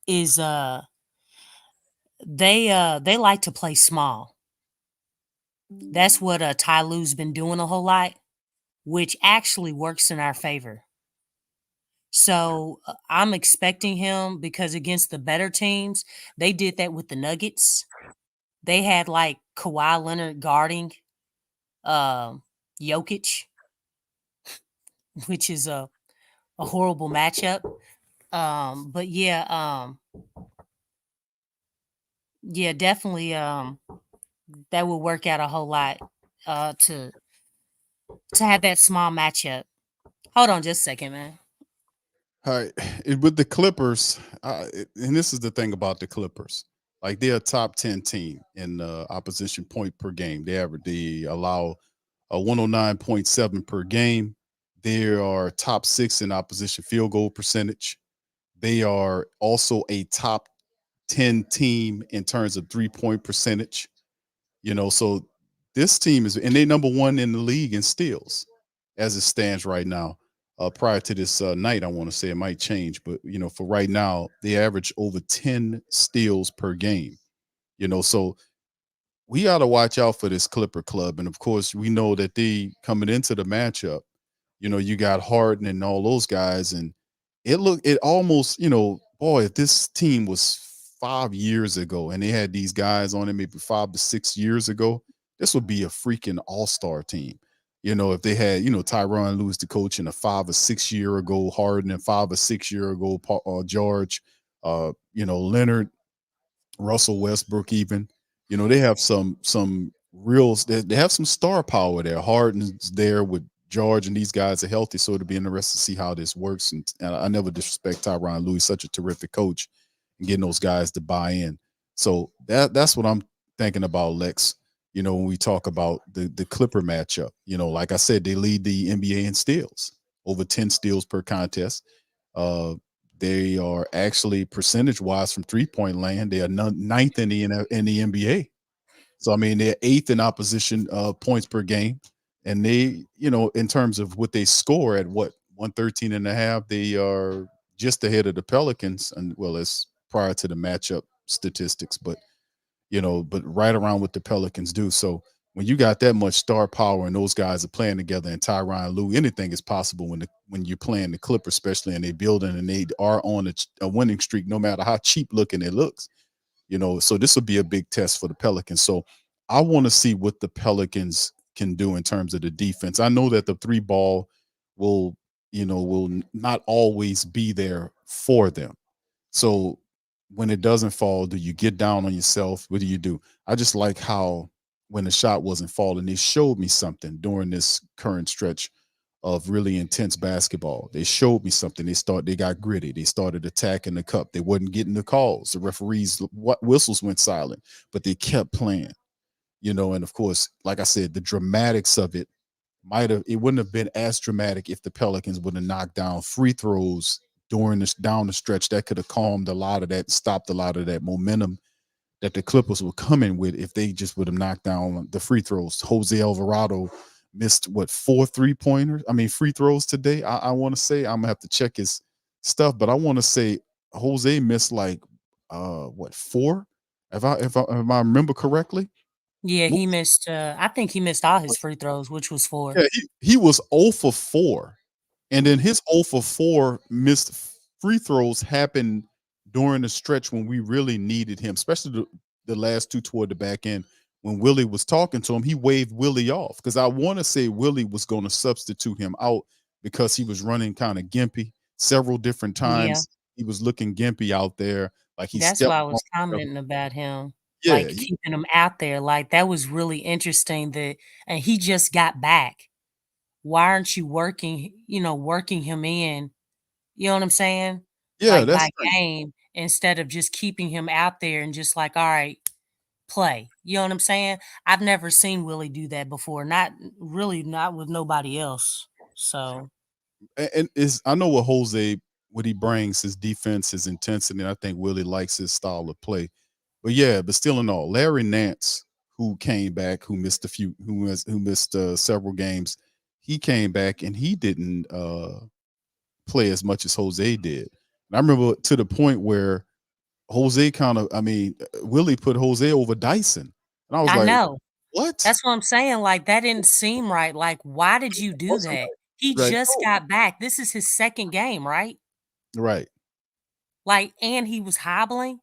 [SPEAKER 10] is they like to play small. That's what Ty Lue's been doing a whole lot, which actually works in our favor. So I'm expecting him because against the better teams, they did that with the Nuggets. They had like Kawhi Leonard guarding Jokic, which is a horrible matchup. But yeah, definitely that would work out a whole lot to have that small matchup. Hold on just a second, man.
[SPEAKER 9] All right. With the Clippers, and this is the thing about the Clippers, like they're a top 10 team in opposition point per game. They allow a 109.7 per game. They are top 6 in opposition field goal percentage. They are also a top 10 team in terms of 3-point percentage. So this team is, and they number 1 in the league in steals as it stands right now. Prior to this night, I want to say it might change, but for right now, they average over 10 steals per game. So we got to watch out for this Clipper club, and of course, we know that they coming into the matchup. You got Harden and all those guys, and it almost, boy, if this team was 5 years ago and they had these guys on it maybe 5 to 6 years ago, this would be a freaking all-star team. If they had, Tyronn Lewis, the coach, in a 5 or 6 year ago, Harden, and 5 or 6 year ago, George, Leonard, Russell Westbrook, even, they have some real, they have some star power there. Harden's there with George, and these guys are healthy, so it'll be interesting to see how this works. And I never disrespect Tyronn Lewis, such a terrific coach, and getting those guys to buy in. So that's what I'm thinking about, Lex. When we talk about the Clipper matchup, like I said, they lead the NBA in steals, over 10 steals per contest. They are actually percentage-wise from three-point land. They are ninth in the NBA. So I mean, they're 8th in opposition points per game, and they, in terms of what they score at 113 and a half, they are just ahead of the Pelicans, and well, as prior to the matchup statistics, but right around what the Pelicans do. So when you got that much star power and those guys are playing together, and Tyronn Lue, anything is possible when you're playing the Clippers, especially, and they building and they are on a winning streak, no matter how cheap looking it looks. So this will be a big test for the Pelicans. So I want to see what the Pelicans can do in terms of the defense. I know that the 3 ball will not always be there for them. So when it doesn't fall, do you get down on yourself? What do you do? I just like how when the shot wasn't falling, they showed me something during this current stretch of really intense basketball. They showed me something. They got gritty. They started attacking the cup. They wasn't getting the calls. The referees' whistles went silent, but they kept playing. And of course, like I said, the dramatics of it wouldn't have been as dramatic if the Pelicans would have knocked down free throws down the stretch. That could have calmed a lot of that, stopped a lot of that momentum that the Clippers were coming with if they just would have knocked down the free throws. Jose Alvarado missed 4 3-pointers. I mean, free throws today. I want to say, I'm gonna have to check his stuff, but I want to say Jose missed 4? If I remember correctly.
[SPEAKER 10] Yeah, he missed. I think he missed all his free throws, which was 4.
[SPEAKER 9] Yeah, he was 0 for 4. And then his 0 for 4 missed free throws happened during the stretch when we really needed him, especially the last 2 toward the back end. When Willie was talking to him, he waved Willie off, because I want to say Willie was going to substitute him out because he was running kind of gimpy several different
[SPEAKER 10] Yeah,
[SPEAKER 9] times. He was looking gimpy out there, like he
[SPEAKER 10] that's
[SPEAKER 9] stepped
[SPEAKER 10] why I
[SPEAKER 9] on
[SPEAKER 10] was commenting about him,
[SPEAKER 9] Yeah,
[SPEAKER 10] like keeping him out there. Like that was really interesting. And he just got back. Why aren't you working him in? You know what I'm saying?
[SPEAKER 9] yeah,
[SPEAKER 10] Like
[SPEAKER 9] that's
[SPEAKER 10] by
[SPEAKER 9] right.
[SPEAKER 10] game instead of just keeping him out there and just like, all right, play. You know what I'm saying? I've never seen Willie do that before. Not really, not with nobody else. So
[SPEAKER 9] And I know what he brings, his defense, his intensity, and I think Willie likes his style of play. But yeah, but still in all, Larry Nance, who came back, who missed several games, he came back and he didn't play as much as Jose did. And I remember to the point where Jose Willie put Jose over Dyson. And I was
[SPEAKER 10] I
[SPEAKER 9] like,
[SPEAKER 10] know.
[SPEAKER 9] what?
[SPEAKER 10] That's what I'm saying. Like, that didn't seem right. Like, why did you do
[SPEAKER 9] Wasn't
[SPEAKER 10] that? He
[SPEAKER 9] right.
[SPEAKER 10] just got back. This is his second game, right?
[SPEAKER 9] Right.
[SPEAKER 10] Like, and he was hobbling.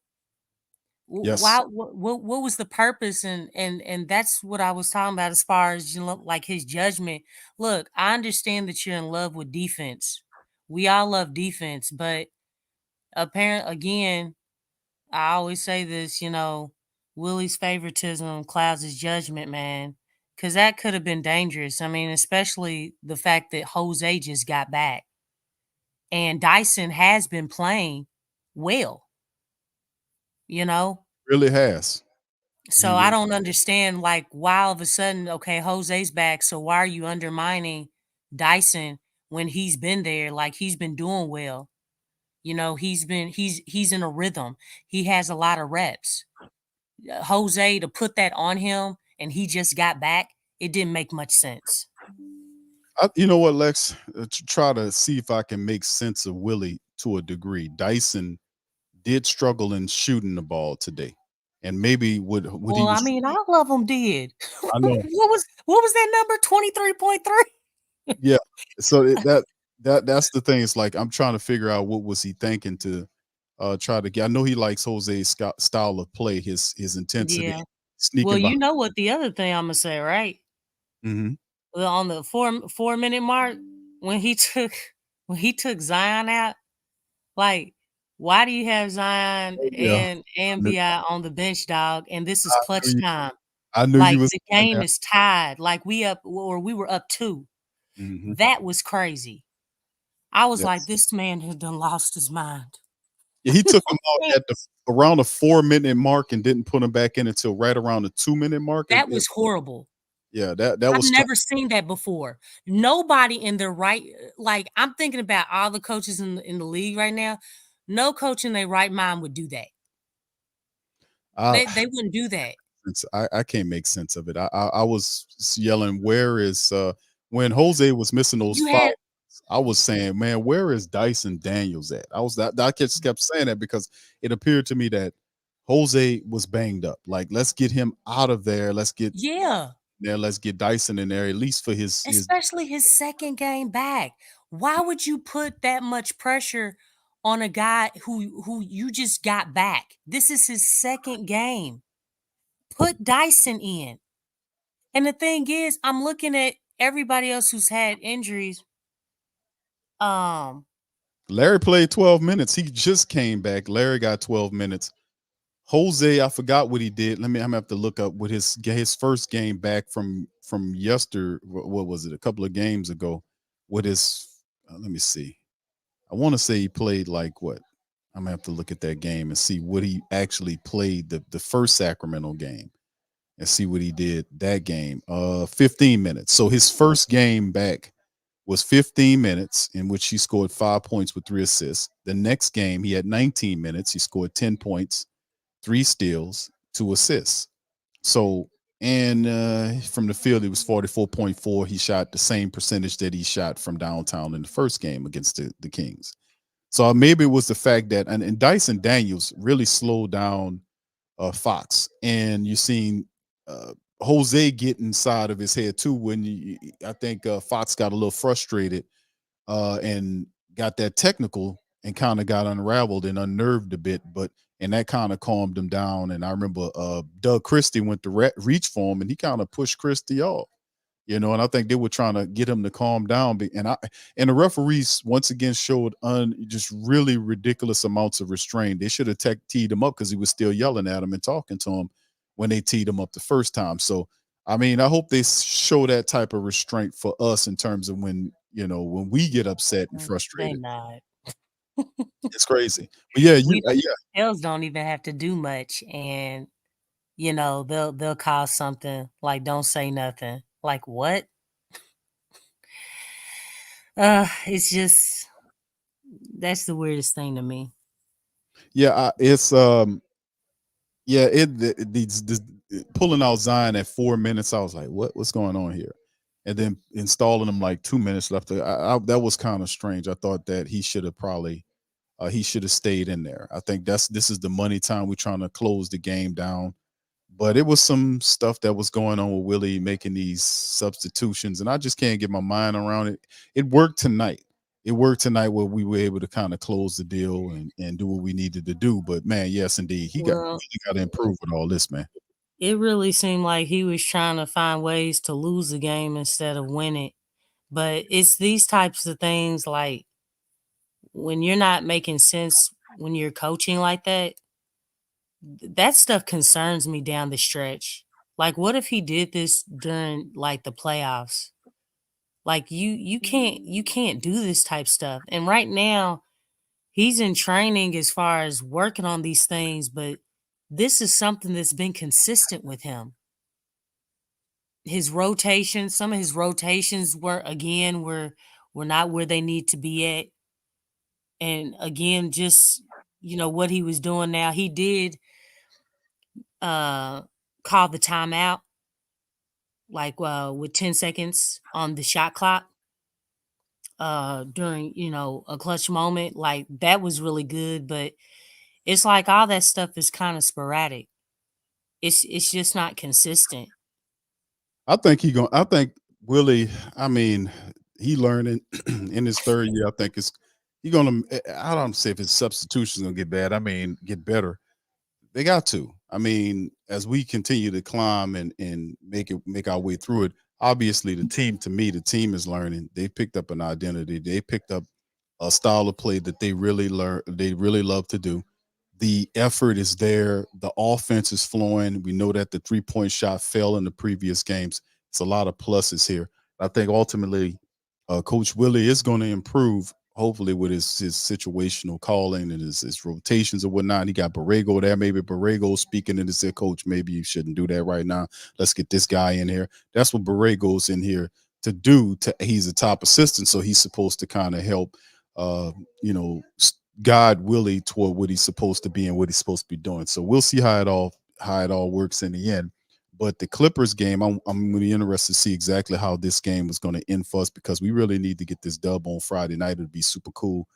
[SPEAKER 9] Yes.
[SPEAKER 10] Why? What was the purpose? And that's what I was talking about as far as, like his judgment. Look, I understand that you're in love with defense. We all love defense, but apparent again, I always say this. Willie's favoritism clouds his judgment, man. Because that could have been dangerous. I mean, especially the fact that Jose just got back. And Dyson has been playing well, you know?
[SPEAKER 9] Really has. He
[SPEAKER 10] So I
[SPEAKER 9] really
[SPEAKER 10] don't understand, like, why all of a sudden, okay, Jose's back. So why are you undermining Dyson when he's been there? Like, he's been doing well. He's in a rhythm. He has a lot of reps. Jose, to put that on him and he just got back, it didn't make much sense.
[SPEAKER 9] you know what, Lex? To try to see if I can make sense of Willie to a degree. Dyson did struggle in shooting the ball today. And maybe what he
[SPEAKER 10] Well, I
[SPEAKER 9] was
[SPEAKER 10] mean, all of them did.
[SPEAKER 9] I know.
[SPEAKER 10] What was that number? 23.3?
[SPEAKER 9] Yeah. So that's the thing. It's like I'm trying to figure out what was he thinking to try to get. I know he likes Jose's style of play, his intensity,
[SPEAKER 10] Yeah. Well,
[SPEAKER 9] sneaking behind.
[SPEAKER 10] you know what the other thing I'm gonna say, right?
[SPEAKER 9] Mhm.
[SPEAKER 10] Well, on the 4 minute mark, when he took Zion out, like, why do you have Zion
[SPEAKER 9] Oh, yeah.
[SPEAKER 10] and Bi on the bench, dog? And this is
[SPEAKER 9] I
[SPEAKER 10] clutch
[SPEAKER 9] knew you,
[SPEAKER 10] time.
[SPEAKER 9] I knew you
[SPEAKER 10] Like,
[SPEAKER 9] was
[SPEAKER 10] the
[SPEAKER 9] saying
[SPEAKER 10] game
[SPEAKER 9] that.
[SPEAKER 10] is tied. Like, we were up 2.
[SPEAKER 9] Mhm.
[SPEAKER 10] That was crazy. I was like,
[SPEAKER 9] Yes.
[SPEAKER 10] this man has done lost his mind.
[SPEAKER 9] Yeah, he took him out at the around the 4 minute mark and didn't put him back in until right around the 2 minute mark.
[SPEAKER 10] That was horrible.
[SPEAKER 9] Yeah, that
[SPEAKER 10] I've
[SPEAKER 9] was tough.
[SPEAKER 10] never seen that before. Nobody in their right, like, I'm thinking about all the coaches in the league right now. No coach in their right mind would do that.
[SPEAKER 9] I,
[SPEAKER 10] They wouldn't do that.
[SPEAKER 9] I can't make sense of it. I was yelling, where is when Jose was missing those
[SPEAKER 10] You
[SPEAKER 9] fouls?
[SPEAKER 10] had
[SPEAKER 9] I was saying, man, where is Dyson Daniels at? I just kept saying that because it appeared to me that Jose was banged up. Like, let's get him out of there.
[SPEAKER 10] yeah,
[SPEAKER 9] Let's get Dyson in there at least for his.
[SPEAKER 10] especially his second game back. Why would you put that much pressure on a guy who you just got back? This is his second game. Put Dyson in. And the thing is, I'm looking at everybody else who's had injuries.
[SPEAKER 9] Larry played 12 minutes. He just came back. Larry got 12 minutes. Jose, I forgot what he did. I'm gonna have to look up with his first game back from what was it, a couple of games ago, with his let me see. I want to say he played like what? I'm gonna have to look at that game and see what he actually played the first Sacramento game and see what he did that game. 15 minutes. So his first game back was 15 minutes in which he scored 5 points with 3 assists. The next game he had 19 minutes. He scored 10 points, 3 steals, 2 assists. So, and from the field, he was 44.4. He shot the same percentage that he shot from downtown in the first game against the Kings. So maybe it was the fact that, and Dyson Daniels really slowed down Fox. And you're seeing Jose get inside of his head too. I think Fox got a little frustrated and got that technical and kind of got unraveled and unnerved a bit, and that kind of calmed him down. And I remember Doug Christie went to reach for him, and he kind of pushed Christie off, and I think they were trying to get him to calm down. And the referees once again showed just really ridiculous amounts of restraint. They should have teed him up because he was still yelling at him and talking to him when they teed him up the first time. So, I mean, I hope they show that type of restraint for us in terms of when we get upset and
[SPEAKER 10] They
[SPEAKER 9] frustrated.
[SPEAKER 10] not.
[SPEAKER 9] It's crazy. But yeah,
[SPEAKER 10] Tails don't even have to do much, and they'll call something like "don't say nothing." Like, what? It's just, that's the weirdest thing to me.
[SPEAKER 9] yeah, it's these pulling out Zion at 4 minutes. I was like, what's going on here? and then installing him like 2 minutes left. That was kind of strange. I thought that he should have probably he should have stayed in there. I think this is the money time. We're trying to close the game down. But it was some stuff that was going on with Willie making these substitutions, and I just can't get my mind around it. It worked tonight. It worked tonight where we were able to kind of close the deal and do what we needed to do. But man, yes, indeed, he
[SPEAKER 10] Well,
[SPEAKER 9] really got to improve with all this, man.
[SPEAKER 10] it really seemed like he was trying to find ways to lose the game instead of win it. But it's these types of things, like when you're not making sense when you're coaching like that, that stuff concerns me down the stretch. Like, what if he did this during like the playoffs? Like you can't do this type stuff. And right now, he's in training as far as working on these things, but this is something that's been consistent with him. His rotations, some of his rotations were not where they need to be at. And again, just what he was doing now, he did call the timeout like with 10 seconds on the shot clock during a clutch moment. Like, that was really good, but it's like all that stuff is kind of sporadic. It's just not consistent.
[SPEAKER 9] I think I think Willie. I mean, he learning in his third year. I think he gonna. I don't say if his substitution's gonna get bad. I mean, get better. They got to. I mean, as we continue to climb and make our way through it, obviously the team is learning. They picked up an identity. They picked up a style of play that they really love to do. The effort is there. The offense is flowing. We know that the 3-point shot fell in the previous games. It's a lot of pluses here. I think ultimately, Coach Willie is going to improve, hopefully, with his situational calling and his rotations and whatnot. He got Borrego there. Maybe Borrego speaking and said, "Coach, maybe you shouldn't do that right now. Let's get this guy in here." That's what Borrego's in here to do. He's a top assistant, so he's supposed to kind of help, uh, you know, guide Willie toward what he's supposed to be and what he's supposed to be doing. So we'll see how it all works in the end. But the Clippers game, I'm really interested to see exactly how this game is going to end for us, because we really need to get this dub on Friday night. It'd be super cool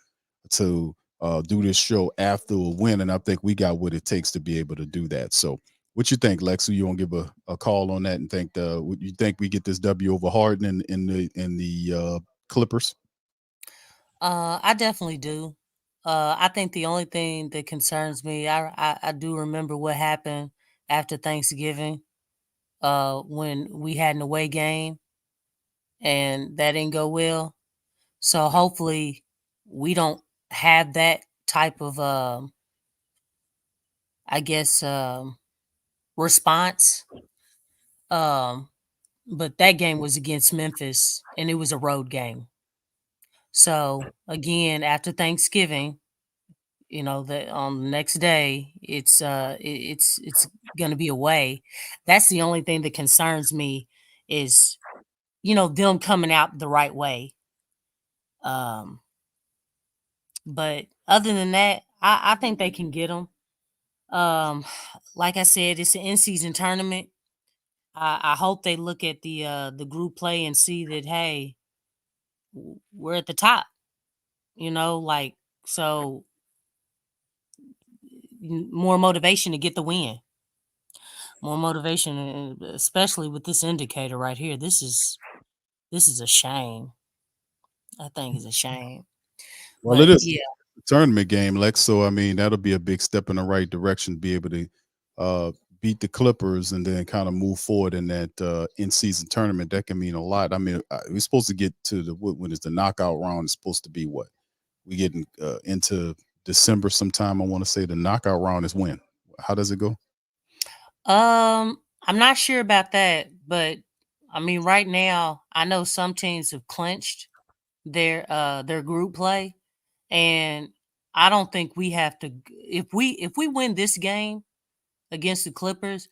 [SPEAKER 9] to do this show after a win, and I think we got what it takes to be able to do that. So, what you think, Lex? You want to give a call on that and think what you think we get this W over Harden in the Clippers?
[SPEAKER 10] I definitely do. I think the only thing that concerns me, I do remember what happened after Thanksgiving, when we had an away game and that didn't go well. So hopefully we don't have that type of, I guess, response. But that game was against Memphis and it was a road game. So again, after Thanksgiving, that on the next day, it's going to be away. That's the only thing that concerns me is, them coming out the right way. Um, but other than that, I think they can get them. Um, like I said, it's an in-season tournament. I hope they look at the group play and see that, hey, we're at the top. Like, so more motivation to get the win. More motivation, especially with this indicator right here. This is a shame. I think it's a shame.
[SPEAKER 9] Well, it
[SPEAKER 10] But
[SPEAKER 9] is
[SPEAKER 10] yeah,
[SPEAKER 9] a tournament game, Lex. So I mean, that'll be a big step in the right direction to be able to uh, beat the Clippers and then kind of move forward in that in-season tournament. That can mean a lot. I mean, we're supposed to get to when is the knockout round? It's supposed to be what? We getting into December sometime. I want to say the knockout round is when? How does it go?
[SPEAKER 10] I'm not sure about that, but I mean, right now, I know some teams have clinched their group play, and I don't think we have to. If we win this game against the Clippers,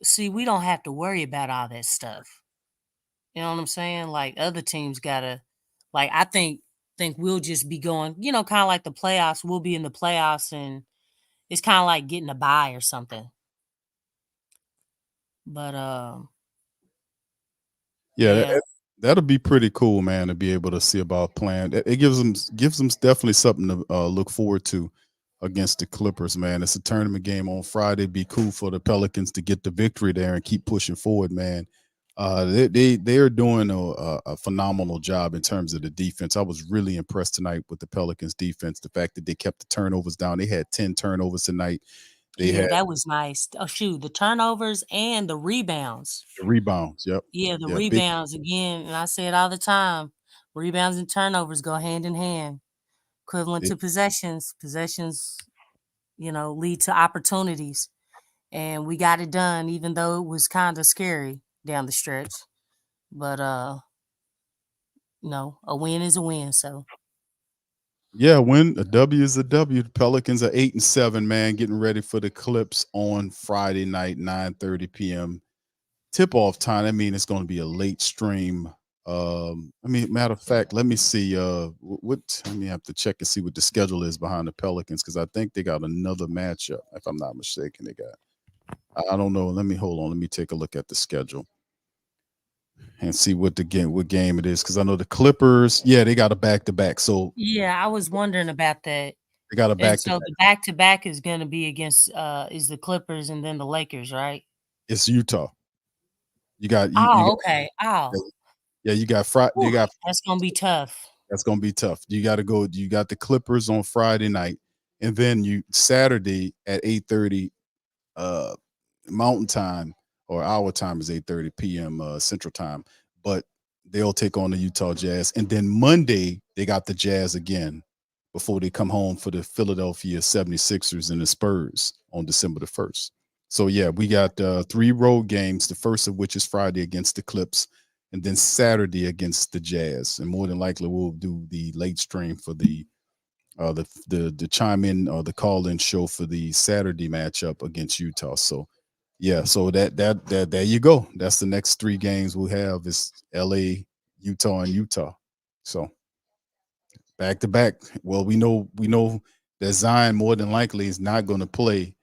[SPEAKER 10] see, we don't have to worry about all that stuff. You know what I'm saying? Like, other teams gotta, like, I think we'll just be going, kind of like the playoffs. We'll be in the playoffs, and it's kind of like getting a bye or something. But
[SPEAKER 9] Yeah,
[SPEAKER 10] yeah.
[SPEAKER 9] That'll be pretty cool, man, to be able to see about playing. It gives them definitely something to look forward to against the Clippers, man. It's a tournament game on Friday. Be cool for the Pelicans to get the victory there and keep pushing forward, man. They are doing a phenomenal job in terms of the defense. I was really impressed tonight with the Pelicans defense. The fact that they kept the turnovers down. They had 10 turnovers tonight. They
[SPEAKER 10] Yeah,
[SPEAKER 9] had
[SPEAKER 10] that was nice. Oh, shoot, the turnovers and the rebounds.
[SPEAKER 9] the rebounds. Yep.
[SPEAKER 10] Yeah, the
[SPEAKER 9] Yeah. Big.
[SPEAKER 10] rebounds again, and I say it all the time. Rebounds and turnovers go hand in hand, equivalent to possessions. Possessions, lead to opportunities. And we got it done, even though it was kind of scary down the stretch. But a win is a win. So
[SPEAKER 9] Yeah, win a W is a W. The Pelicans are 8-7, man, getting ready for the Clips on Friday night, 9:30 p.m. Tip-off time. I mean, it's going to be a late stream. Matter of fact, let me see. Let me have to check and see what the schedule is behind the Pelicans because I think they got another matchup. If I'm not mistaken, they got. I don't know. Hold on. Let me take a look at the schedule and see what game it is because I know the Clippers. Yeah, they got a back-to-back. So
[SPEAKER 10] yeah, I was wondering about that.
[SPEAKER 9] they got a
[SPEAKER 10] And
[SPEAKER 9] back-to-back.
[SPEAKER 10] so the back to back is going to be against is the Clippers and then the Lakers, right?
[SPEAKER 9] It's Utah. You got
[SPEAKER 10] Okay. Oh,
[SPEAKER 9] yeah, you got Friday.
[SPEAKER 10] whew, that's going to be tough.
[SPEAKER 9] That's gonna be tough. You got to go. You got the Clippers on Friday night, and then you Saturday at 8:30 Mountain Time, or our time is 8:30 p.m. Central Time. But they'll take on the Utah Jazz, and then Monday they got the Jazz again before they come home for the Philadelphia 76ers and the Spurs on December the 1st. So yeah, we got 3 road games. The first of which is Friday against the Clips, and then Saturday against the Jazz. And more than likely, we'll do the late stream for the chime in or the call in show for the Saturday matchup against Utah. So yeah, so that there you go. That's the next 3 games we'll have is LA, Utah, and Utah. So back to back. Well, we know that Zion more than likely is not going to play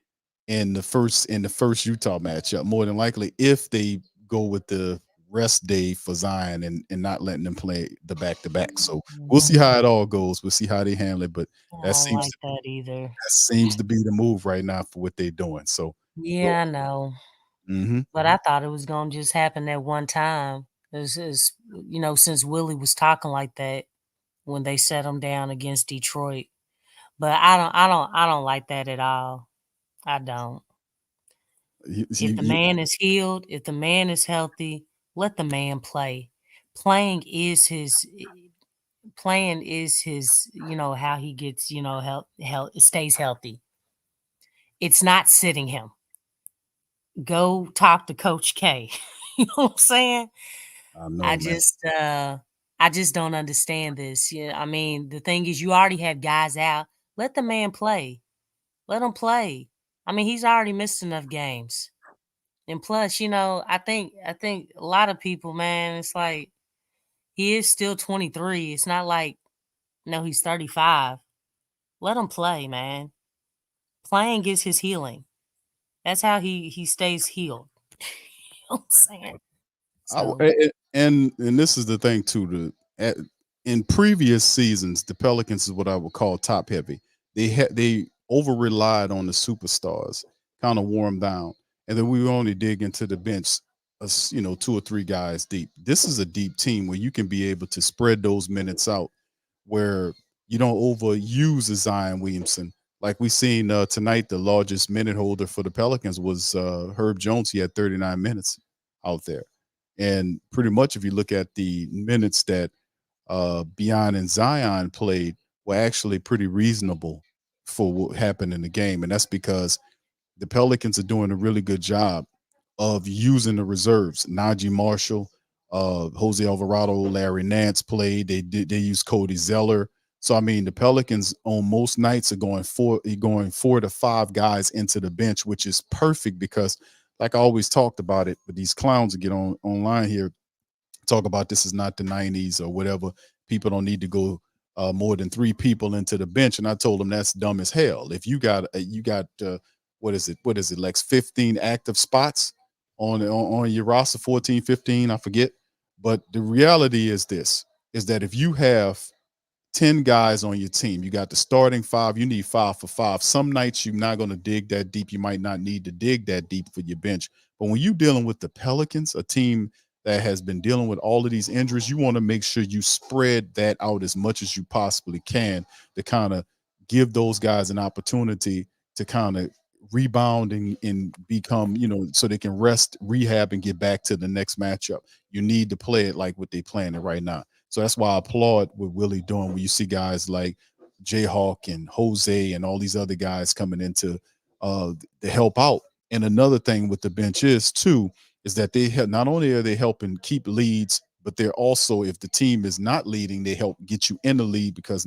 [SPEAKER 9] in the first Utah matchup. More than likely, if they go with the rest day for Zion and not letting them play the back to back. So we'll see how it all goes. We'll see how they handle it. But
[SPEAKER 10] I don't like that either.
[SPEAKER 9] that seems to be the move right now for what they're doing. So
[SPEAKER 10] Yeah, I know. But I thought it was going to just happen at one time. It's, since Willie was talking like that when they set him down against Detroit. But I don't like that at all. I don't. If the man is healed, if the man is healthy, let the man play. Playing is his how he gets, health stays healthy. It's not sitting him. Go talk to Coach K. You know what I'm saying?
[SPEAKER 9] I know,
[SPEAKER 10] I
[SPEAKER 9] man.
[SPEAKER 10] just don't understand this. Yeah, I mean, the thing is you already have guys out. Let the man play. Let him play. I mean, he's already missed enough games. And plus, I think a lot of people, man, it's like he is still 23. It's not like no, he's 35. Let him play, man. Playing is his healing. That's how he stays healed. You know what I'm saying? So
[SPEAKER 9] And this is the thing too. In previous seasons, the Pelicans is what I would call top heavy. They over relied on the superstars, kind of wore them down, and then we would only dig into the bench, 2 or 3 guys deep. This is a deep team where you can be able to spread those minutes out, where you don't overuse a Zion Williamson. Like we seen tonight, the largest minute holder for the Pelicans was Herb Jones. He had 39 minutes out there. And pretty much, if you look at the minutes that Beyond and Zion played, were actually pretty reasonable for what happened in the game. And that's because the Pelicans are doing a really good job of using the reserves. Najee Marshall, Jose Alvarado, Larry Nance played. They used Cody Zeller. So I mean, the Pelicans on most nights are going 4 to 5 guys into the bench, which is perfect because, like I always talked about it, but these clowns that get online here talk about this is not the 90s or whatever. People don't need to go more than 3 people into the bench, and I told them that's dumb as hell. If you got what is it, like 15 active spots on your roster, 14, 15, I forget. But the reality is this: is that if you have 10 guys on your team, you got the starting five, you need 5 for 5. Some nights you're not going to dig that deep. You might not need to dig that deep for your bench. But when you're dealing with the Pelicans, a team that has been dealing with all of these injuries, you want to make sure you spread that out as much as you possibly can to kind of give those guys an opportunity to kind of rebound and become, so they can rest, rehab, and get back to the next matchup. You need to play it like what they're playing it right now. So that's why I applaud what Willie doing when you see guys like Jayhawk and Jose and all these other guys coming into to help out. And another thing with the bench is that they have, not only are they helping keep leads, but they're also, if the team is not leading, they help get you in the lead, because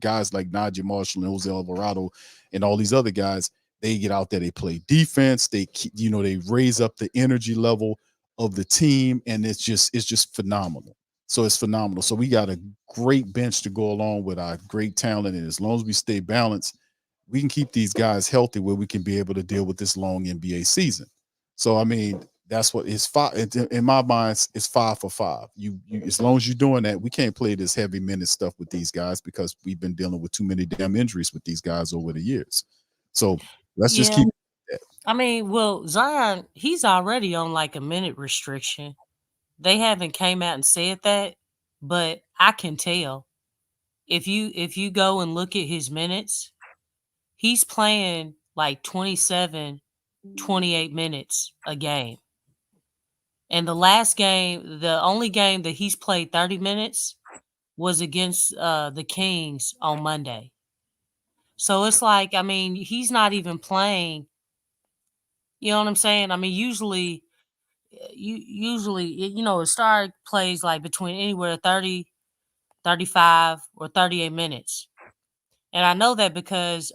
[SPEAKER 9] guys like Najee Marshall and Jose Alvarado and all these other guys, they get out there, they play defense, they they raise up the energy level of the team, and it's just phenomenal. So it's phenomenal. So we got a great bench to go along with our great talent, and as long as we stay balanced, we can keep these guys healthy where we can be able to deal with this long NBA season. So I mean, that's what it's five in my mind. It's 5 for 5. You as long as you're doing that, we can't play this heavy minute stuff with these guys because we've been dealing with too many damn injuries with these guys over the years. So let's just
[SPEAKER 10] Yeah.
[SPEAKER 9] keep that.
[SPEAKER 10] I mean, well, Zion, he's already on like a minute restriction. They haven't came out and said that, but I can tell. If you go and look at his minutes, he's playing like 27, 28 minutes a game. And the only game that he's played 30 minutes was against the Kings on Monday. So it's like, I mean, he's not even playing. You know what I'm saying? I mean, usually, a star plays like between anywhere 30, 35, or 38 minutes. And I know that because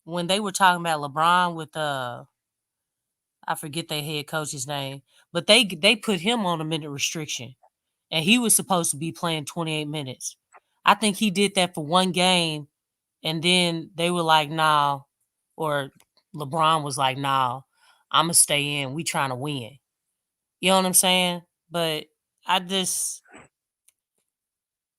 [SPEAKER 10] when they were talking about LeBron with I forget their head coach's name, but they put him on a minute restriction, and he was supposed to be playing 28 minutes. I think he did that for one game, and then they were like, "Nah," or LeBron was like, "Nah, I'm gonna stay in. We trying to win." You know what I'm saying? But I just,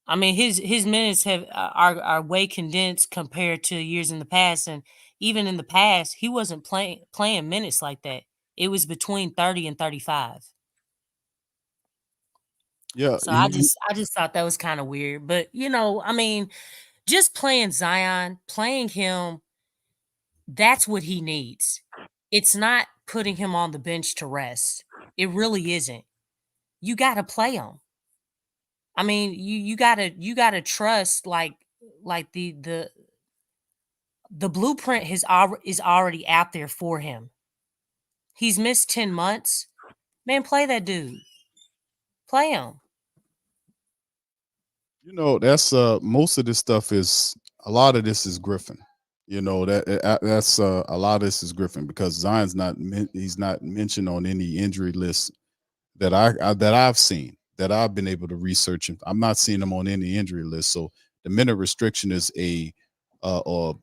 [SPEAKER 10] I mean, his minutes are way condensed compared to years in the past, and even in the past, he wasn't playing minutes like that. It was between 30 and 35.
[SPEAKER 9] Yeah,
[SPEAKER 10] So I just thought that was kind of weird. But I mean, just playing Zion, playing him, that's what he needs. It's not putting him on the bench to rest. It really isn't. You got to play him. I mean, you gotta trust like the blueprint is already out there for him. He's missed 10 months. Man, play that dude. Play him.
[SPEAKER 9] that's most of this stuff is a lot of this is Griffin. That's a lot of this is Griffin, because Zion's he's not mentioned on any injury list that I've seen, that I've been able to research, and I'm not seeing him on any injury list. So the minute restriction is or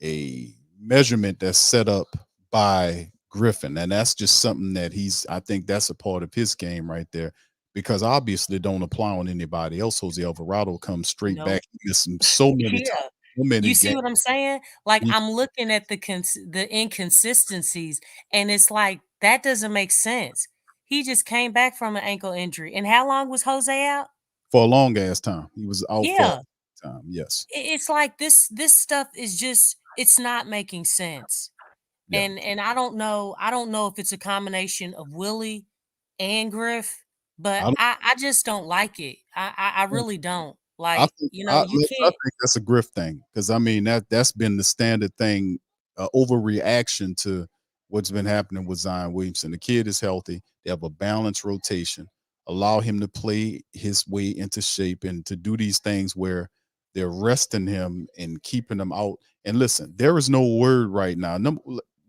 [SPEAKER 9] a measurement that's set up by Griffin, and that's just something that I think that's a part of his game right there, because obviously don't apply on anybody else. Jose Alvarado comes straight
[SPEAKER 10] No.
[SPEAKER 9] back. He missed so many
[SPEAKER 10] Yeah.
[SPEAKER 9] times, so many
[SPEAKER 10] You see
[SPEAKER 9] games.
[SPEAKER 10] what I'm saying? Like,
[SPEAKER 9] He-
[SPEAKER 10] I'm looking at the inconsistencies, and it's like that doesn't make sense. He just came back from an ankle injury. And how long was Jose out?
[SPEAKER 9] for a long ass time, he was out for a
[SPEAKER 10] Yeah.
[SPEAKER 9] long time. Yes,
[SPEAKER 10] It's like this stuff is just, it's not making sense.
[SPEAKER 9] yeah.
[SPEAKER 10] And I don't know if it's a combination of Willie and Griff, but
[SPEAKER 9] I
[SPEAKER 10] I just don't like it. I really don't.
[SPEAKER 9] I
[SPEAKER 10] Like,
[SPEAKER 9] think
[SPEAKER 10] you
[SPEAKER 9] I
[SPEAKER 10] can't.
[SPEAKER 9] think that's a grift thing, because I mean that's been the standard thing, overreaction to what's been happening with Zion Williamson. The kid is healthy. They have a balanced rotation. Allow him to play his way into shape and to do these things where they're resting him and keeping him out. And listen, there is no word right now.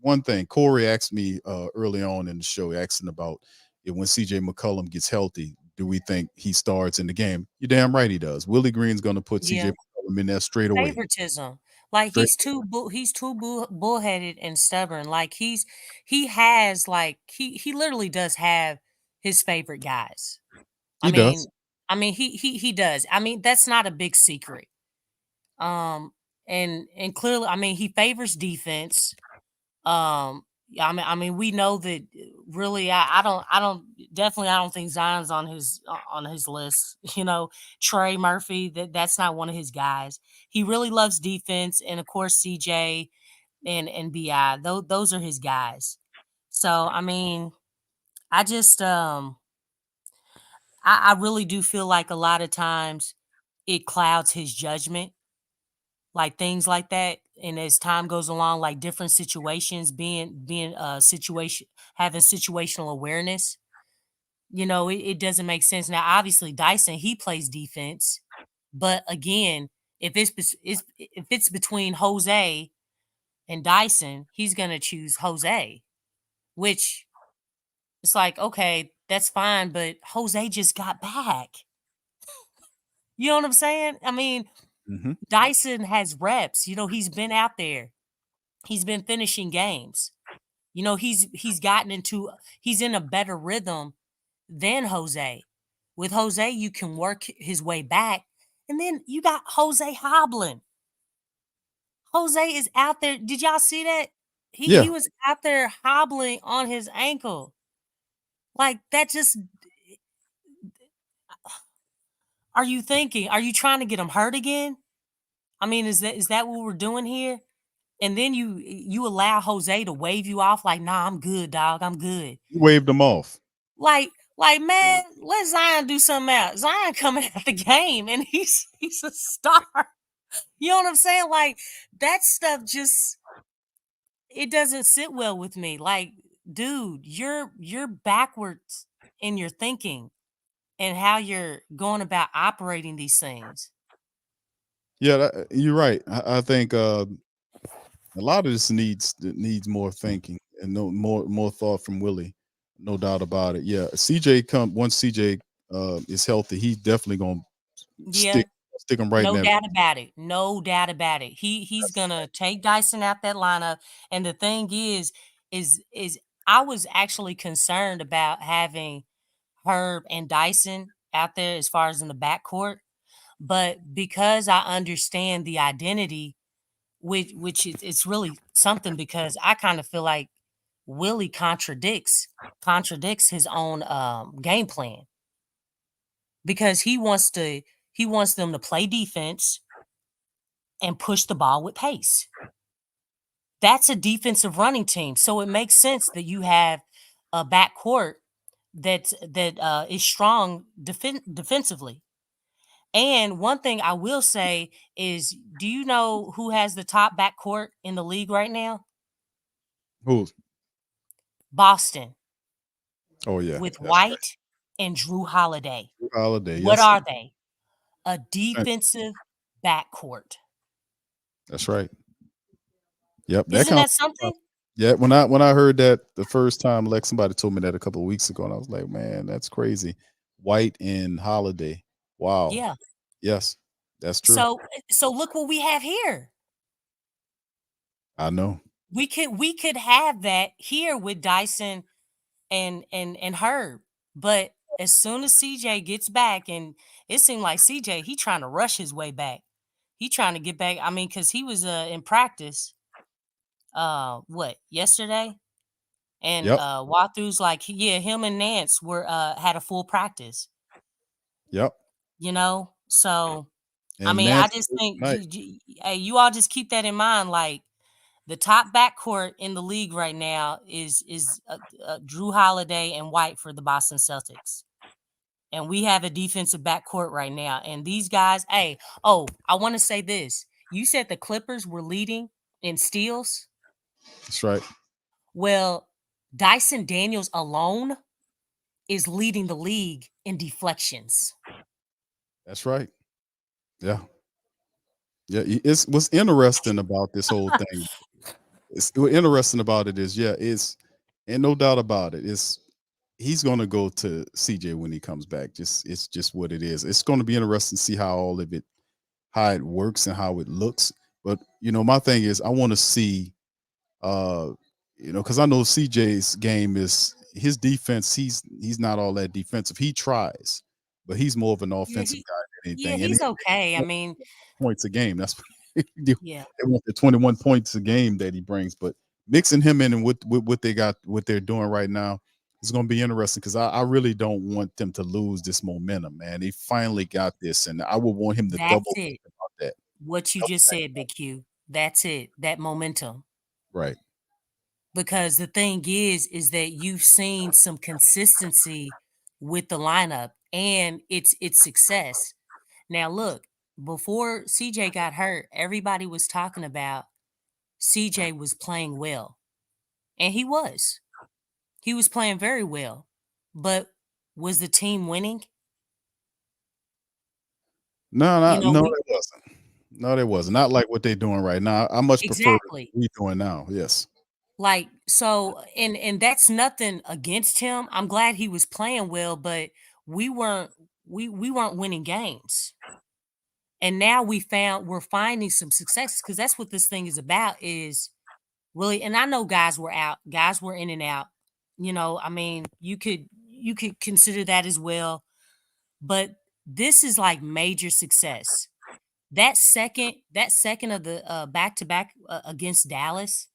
[SPEAKER 9] One thing Corey asked me early on in the show, asking about when CJ McCollum gets healthy, do we think he starts in the game? You're damn right he does. Willie Green's going to put
[SPEAKER 10] Yeah.
[SPEAKER 9] CJ McCollum in there straight away.
[SPEAKER 10] Favoritism. Like,
[SPEAKER 9] Straight.
[SPEAKER 10] he's too bullheaded and stubborn. Like, he has like he literally does have his favorite guys. I
[SPEAKER 9] He does.
[SPEAKER 10] mean, he does. I mean, that's not a big secret. Um, and clearly, I mean, he favors defense. Yeah, I mean, we know that really. I don't think Zion's on his list. Trey Murphy. That's not one of his guys. He really loves defense, and of course, CJ and Bi. Those are his guys. So I mean, I just I really do feel like a lot of times it clouds his judgment, like things like that. And as time goes along, like different situations being situation having situational awareness, it doesn't make sense. Now, obviously, Dyson, he plays defense, but again, if it's between Jose and Dyson, he's gonna choose Jose, which it's like, okay, that's fine, but Jose just got back. You know what I'm saying? I mean,
[SPEAKER 9] Hmm.
[SPEAKER 10] Dyson has reps. He's been out there. He's been finishing games. He's in a better rhythm than Jose. With Jose, you can work his way back. And then you got Jose hobbling. Jose is out there. Did y'all see that? He
[SPEAKER 9] Yeah.
[SPEAKER 10] was out there hobbling on his ankle. Like that just are you thinking? Are you trying to get him hurt again? I mean, is that what we're doing here? And then you allow Jose to wave you off like, nah, I'm good, dog. I'm good.
[SPEAKER 9] He waved them off.
[SPEAKER 10] Like, man, let Zion do something else. Zion coming out the game and he's a star. You know what I'm saying? Like that stuff just it doesn't sit well with me. Like, dude, you're backwards in your thinking and how you're going about operating these things.
[SPEAKER 9] Yeah, you're right. I think a lot of this needs more thinking and no more thought from Willie, no doubt about it. Yeah, CJ once CJ is healthy, he's definitely gonna
[SPEAKER 10] Yeah,
[SPEAKER 9] stick him right in
[SPEAKER 10] no
[SPEAKER 9] that.
[SPEAKER 10] doubt about it. No doubt about it. He's gonna take Dyson out that lineup. And the thing is I was actually concerned about having Herb and Dyson out there as far as in the backcourt. But because I understand the identity, which it's really something because I kind of feel like Willie contradicts his own game plan because he wants them to play defense and push the ball with pace. That's a defensive running team. So it makes sense that you have a backcourt that is strong defensively. And one thing I will say is, do you know who has the top backcourt in the league right now?
[SPEAKER 9] Who?
[SPEAKER 10] Boston
[SPEAKER 9] Oh yeah,
[SPEAKER 10] with
[SPEAKER 9] that's right.
[SPEAKER 10] White and Drew Holiday.
[SPEAKER 9] Holiday.
[SPEAKER 10] What
[SPEAKER 9] Yes,
[SPEAKER 10] are they? A
[SPEAKER 9] right.
[SPEAKER 10] defensive backcourt.
[SPEAKER 9] That's right. Yep, that
[SPEAKER 10] Isn't
[SPEAKER 9] kind
[SPEAKER 10] that
[SPEAKER 9] of.
[SPEAKER 10] something?
[SPEAKER 9] Yeah, when I heard that the first time, like somebody told me that a couple of weeks ago, and I was like, man, that's crazy. White and Holiday. Wow.
[SPEAKER 10] Yeah.
[SPEAKER 9] Yes, that's true.
[SPEAKER 10] So look what we have here.
[SPEAKER 9] I know.
[SPEAKER 10] We could have that here with Dyson and Herb. But as soon as CJ gets back, and it seemed like CJ, he trying to rush his way back. He trying to get back. I mean, because he was in practice yesterday? And
[SPEAKER 9] Yep.
[SPEAKER 10] Wathu's like, yeah, him and Nance were had a full practice,
[SPEAKER 9] Yep.
[SPEAKER 10] So I
[SPEAKER 9] And
[SPEAKER 10] mean, I
[SPEAKER 9] Nance
[SPEAKER 10] just think
[SPEAKER 9] tonight.
[SPEAKER 10] hey, you all just keep that in mind. Like the top backcourt in the league right now is Drew Holiday and White for the Boston Celtics. And we have a defensive backcourt right now. And these guys, hey, I want to say this. You said the Clippers were leading in steals.
[SPEAKER 9] That's right.
[SPEAKER 10] Well, Dyson Daniels alone is leading the league in deflections.
[SPEAKER 9] That's right. Yeah. Yeah. It's what's interesting about this whole thing. What's interesting about it is, yeah, and no doubt about it, he's gonna go to CJ when he comes back. It's just what it is. It's gonna be interesting to see how all of it how it works and how it looks. But my thing is I want to see because I know CJ's game is his defense, he's not all that defensive. He tries. but he's more of an
[SPEAKER 10] Yeah,
[SPEAKER 9] offensive guy than
[SPEAKER 10] yeah,
[SPEAKER 9] anything. And
[SPEAKER 10] he's okay. I mean,
[SPEAKER 9] points a game. That's what they
[SPEAKER 10] yeah,
[SPEAKER 9] want the 21 points a game that he brings. But mixing him in and with what they got, what they're doing right now, is going to be interesting because I really don't want them to lose this momentum, man. They finally got this, and I would want him to
[SPEAKER 10] that's
[SPEAKER 9] double
[SPEAKER 10] it.
[SPEAKER 9] think about that.
[SPEAKER 10] What you just said, Big Q. That's it. That momentum.
[SPEAKER 9] Right.
[SPEAKER 10] Because the thing is that you've seen some consistency with the lineup and its success. Now look, before CJ got hurt, everybody was talking about CJ was playing well. And he was. He was playing very well. But was the team winning?
[SPEAKER 9] No,
[SPEAKER 10] You know,
[SPEAKER 9] no,
[SPEAKER 10] we
[SPEAKER 9] it wasn't. No, it wasn't. Not like what they're doing right now. I much prefer what
[SPEAKER 10] exactly.
[SPEAKER 9] we're doing now. Yes.
[SPEAKER 10] Like so and that's nothing against him. I'm glad he was playing well, but we weren't we weren't winning games. And now we're finding some successes because that's what this thing is about is really, and I know guys were out, guys were in and out. You know, I mean, you could consider that as well, but this is like major success. That second of the back to back against Dallas,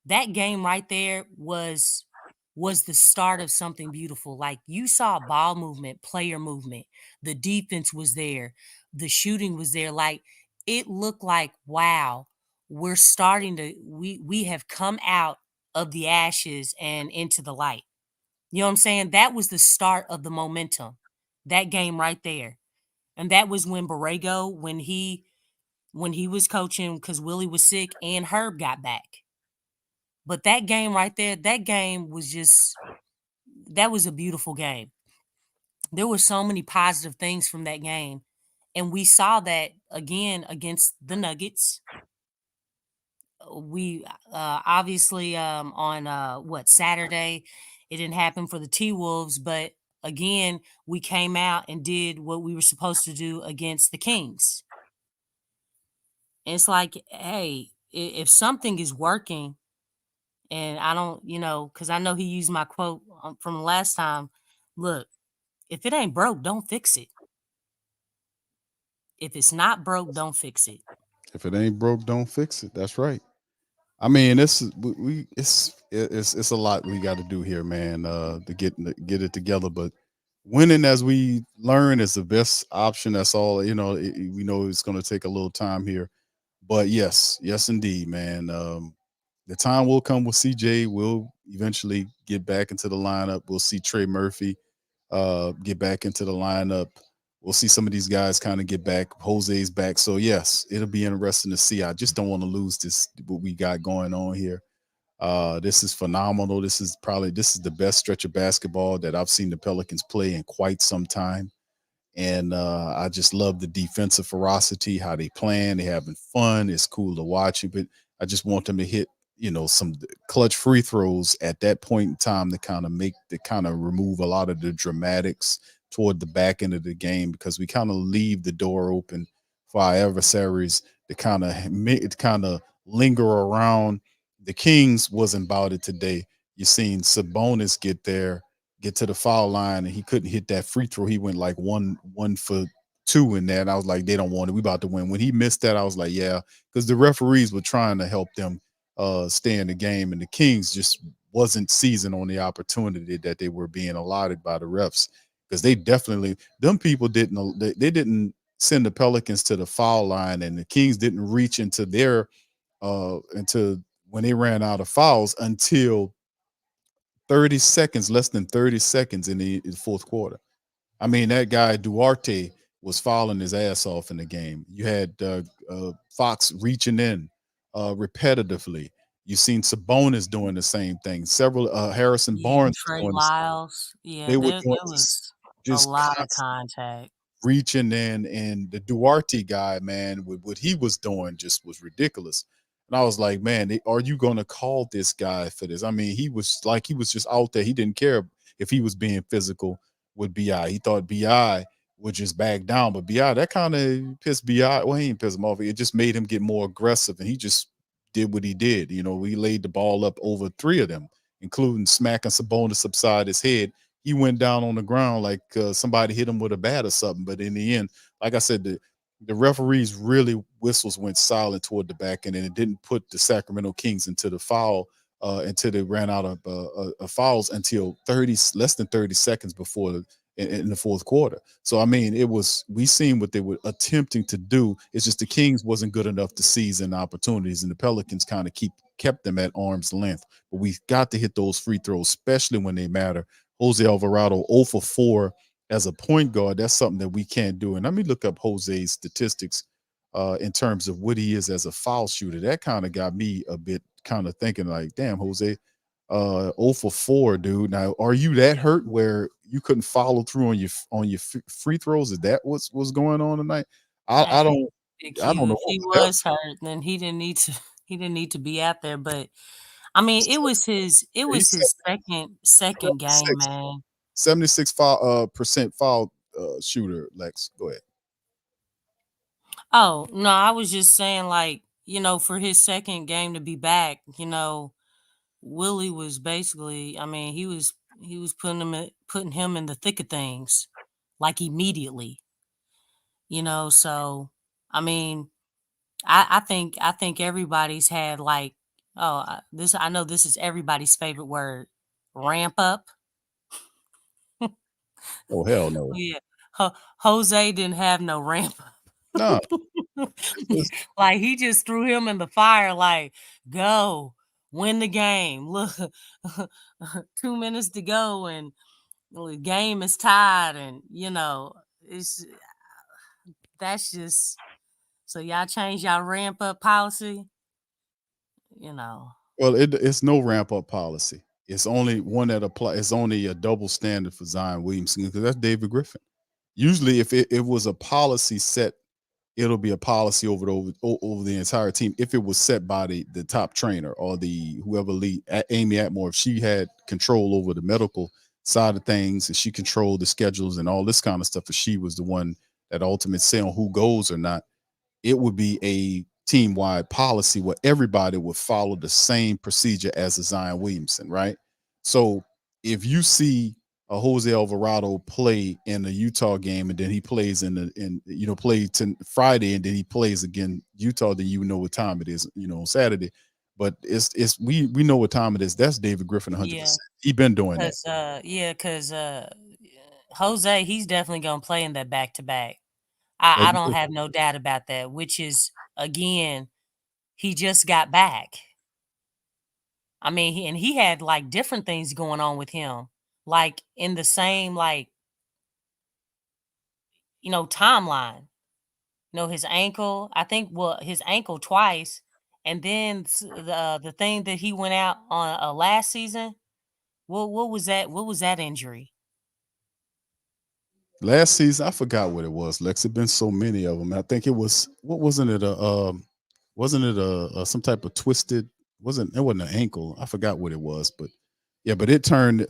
[SPEAKER 10] that game right there was the start of something beautiful. Like you saw ball movement, player movement, the defense was there, the shooting was there. Like it looked like wow, we're starting to we have come out of the ashes and into the light. You know what I'm saying? That was the start of the momentum. That game right there. And that was when Borrego, when he was coaching because Willie was sick and Herb got back. But that game right there, that game was just that was a beautiful game. There were so many positive things from that game. And we saw that again against the Nuggets. We obviously on what Saturday, it didn't happen for the T Wolves, but again, we came out and did what we were supposed to do against the Kings. And it's like, hey, if something is working, and I don't, because I know he used my quote from last time. Look, if it ain't broke, don't fix it. If it's not broke, don't fix it.
[SPEAKER 9] If it ain't broke, don't fix it. That's right. I mean, this is it's a lot we got to do here, man, to get it together. But winning, as we learn, is the best option. That's all. We know it's going to take a little time here, but yes, indeed, man. The time will come with CJ. We'll eventually get back into the lineup. We'll see Trey Murphy get back into the lineup. We'll see some of these guys kind of get back. Jose's back. So, yes, it'll be interesting to see. I just don't want to lose this, what we got going on here. This is phenomenal. This is the best stretch of basketball that I've seen the Pelicans play in quite some time. And I just love the defensive ferocity, how they playing, they having fun. It's cool to watch it, but I just want them to hit, some clutch free throws at that point in time to kind of remove a lot of the dramatics toward the back end of the game, because we kind of leave the door open for our adversaries to kind of linger around. The Kings wasn't about it today. You seen Sabonis get to the foul line, and he couldn't hit that free throw. He went like one for two in that. And I was like, they don't want it. We about to win. When he missed that, I was like, yeah, because the referees were trying to help them stay in the game, and the Kings just wasn't seizing on the opportunity that they were being allotted by the refs, because them people didn't send the Pelicans to the foul line, and the Kings didn't reach into into when they ran out of fouls until 30 seconds, less than 30 seconds in the fourth quarter. I mean, that guy Duarte was fouling his ass off in the game. You had Fox reaching in repetitively. You seen Sabonis doing the same thing. Several Harrison
[SPEAKER 10] Yeah,
[SPEAKER 9] Barnes
[SPEAKER 10] Trey
[SPEAKER 9] doing the same.
[SPEAKER 10] Lyles. Yeah,
[SPEAKER 9] They were
[SPEAKER 10] there
[SPEAKER 9] doing
[SPEAKER 10] was a
[SPEAKER 9] just
[SPEAKER 10] lot of
[SPEAKER 9] constant
[SPEAKER 10] contact.
[SPEAKER 9] reaching in, and the Duarte guy, man, with what he was doing just was ridiculous. And I was like, man, are you going to call this guy for this? I mean, he was just out there. He didn't care if he was being physical with BI. He thought BI would just back down, but BI, that kind of pissed BI. Well, he didn't piss him off. It just made him get more aggressive, and he just did what he did. We laid the ball up over three of them, including smacking Sabonis upside his head. he went down on the ground like somebody hit him with a bat or something. But in the end, like I said, the referees really whistles went silent toward the back end, and it didn't put the Sacramento Kings into the foul until they ran out of fouls until less than 30 seconds before in the fourth quarter. So I mean, we seen what they were attempting to do. It's just the Kings wasn't good enough to seize in opportunities, and the Pelicans kind of kept them at arm's length. But we got to hit those free throws, especially when they matter. Jose Alvarado 0 for 4 as a point guard. That's something that we can't do. And let me look up Jose's statistics in terms of what he is as a foul shooter. That kind of got me a bit kind of thinking like, damn, Jose, 0 for 4, dude. Now, are you that hurt where you couldn't follow through on your free throws? Is that what's going on tonight? I don't
[SPEAKER 10] Big
[SPEAKER 9] I don't
[SPEAKER 10] Q,
[SPEAKER 9] know
[SPEAKER 10] if he
[SPEAKER 9] what else.
[SPEAKER 10] was hurt, then he didn't need to. He didn't need to be out there. But I mean, it was his. It was
[SPEAKER 9] He's
[SPEAKER 10] his second game,
[SPEAKER 9] 76
[SPEAKER 10] man.
[SPEAKER 9] 76 percent foul shooter. Lex, go ahead.
[SPEAKER 10] Oh no, I was just saying, like, for his second game to be back, Willie was basically. I mean, he was putting him in the thick of things, like immediately. So I mean, I think everybody's had like, this. I know this is everybody's favorite word, ramp up.
[SPEAKER 9] Oh hell no.
[SPEAKER 10] Yeah, Jose didn't have no ramp
[SPEAKER 9] No.
[SPEAKER 10] up. Like he just threw him in the fire. Like, go win the game. Look, 2 minutes to go, and the game is tied, and it's that's just so y'all change y'all ramp up policy. You know.
[SPEAKER 9] Well, it's no ramp up policy. It's only one that apply. It's only a double standard for Zion Williamson because that's David Griffin. Usually, if it was a policy set, it'll be a policy over the entire team. If it was set by the top trainer or the whoever lead Amy Atmore, if she had control over the medical side of things and she controlled the schedules and all this kind of stuff, if she was the one that ultimate say on who goes or not, it would be a team-wide policy where everybody would follow the same procedure as a Zion Williamson, right? So if you see a Jose Alvarado play in a Utah game and then he plays play Friday and then he plays again Utah, then you know what time it is, on Saturday. But we know what time it is. That's David Griffin 100%.
[SPEAKER 10] Yeah,
[SPEAKER 9] He been doing that.
[SPEAKER 10] because Jose, he's definitely gonna play in that back to back. I don't have no doubt about that. Which is again, he just got back. I mean, he had like different things going on with him, like in the same timeline. His ankle. I think his ankle twice, and then the thing that he went out on last season. What was that? What was that injury?
[SPEAKER 9] Last season, I forgot what it was. Lex, had been so many of them. I think it was what wasn't it a some type of twisted? It wasn't an ankle. I forgot what it was, but yeah, but it turned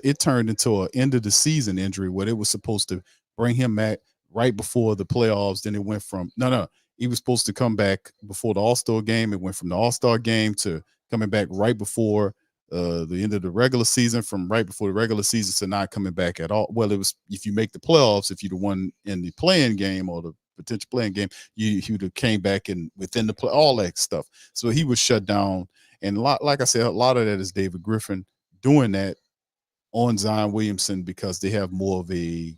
[SPEAKER 9] it turned into an end of the season injury where it was supposed to bring him back right before the playoffs. Then it went from no, he was supposed to come back before the All-Star game. It went from the All-Star game to coming back right before the end of the regular season, from right before the regular season to not coming back at all. Well, it was if you make the playoffs, if you're the one in the playing game or the potential playing game, you would have came back and within the play, all that stuff. So he was shut down. And like I said, a lot of that is David Griffin doing that on Zion Williamson because they have more of a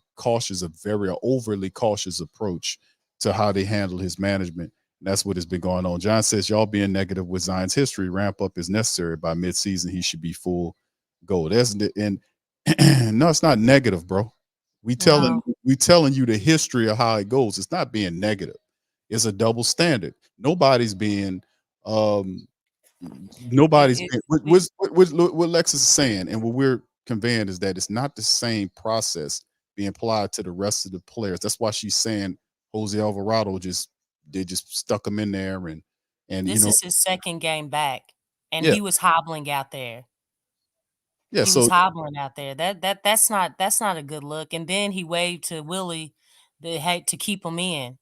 [SPEAKER 9] very overly cautious approach to how they handle his management. And that's what has been going on. John says, y'all being negative with Zion's history, ramp up is necessary. By midseason, he should be full go. And no, it's not negative, bro. We telling you the history of how it goes. It's not being negative. It's a double standard. Nobody's being what Lex is saying and what we're conveying is that it's not the same process being applied to the rest of the players. That's why she's saying Jose Alvarado they just stuck him in there and
[SPEAKER 10] This is his second game back, and
[SPEAKER 9] yeah,
[SPEAKER 10] he was hobbling out there.
[SPEAKER 9] yeah.
[SPEAKER 10] He was
[SPEAKER 9] So
[SPEAKER 10] hobbling out there. That's not a good look. And then he waved to Willie to keep him in.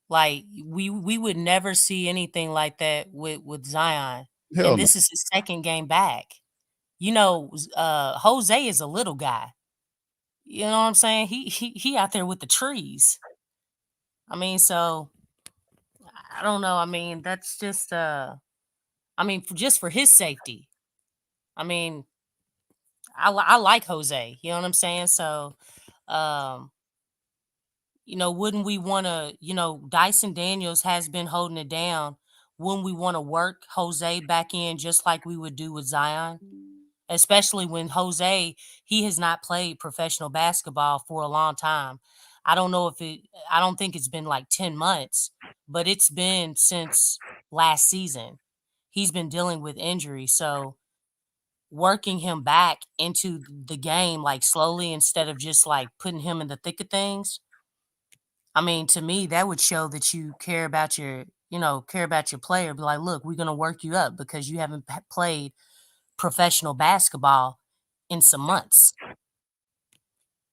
[SPEAKER 10] Like we would never see anything like that with Zion.
[SPEAKER 9] hell
[SPEAKER 10] And
[SPEAKER 9] no.
[SPEAKER 10] this is his second game back. Jose is a little guy. You know what I'm saying? He out there with the trees. I mean, so I don't know. I mean, that's just just for his safety. I mean, I like Jose. You know what I'm saying? So, um, wouldn't we want to? Dyson Daniels has been holding it down. Wouldn't we want to work Jose back in just like we would do with Zion? Especially when Jose, he has not played professional basketball for a long time. I don't know if I don't think it's been like 10 months, but it's been since last season. He's been dealing with injury. So working him back into the game like slowly instead of just like putting him in the thick of things. I mean, to me, that would show that you care about your player. Be like, look, we're gonna work you up because you haven't played professional basketball in some months.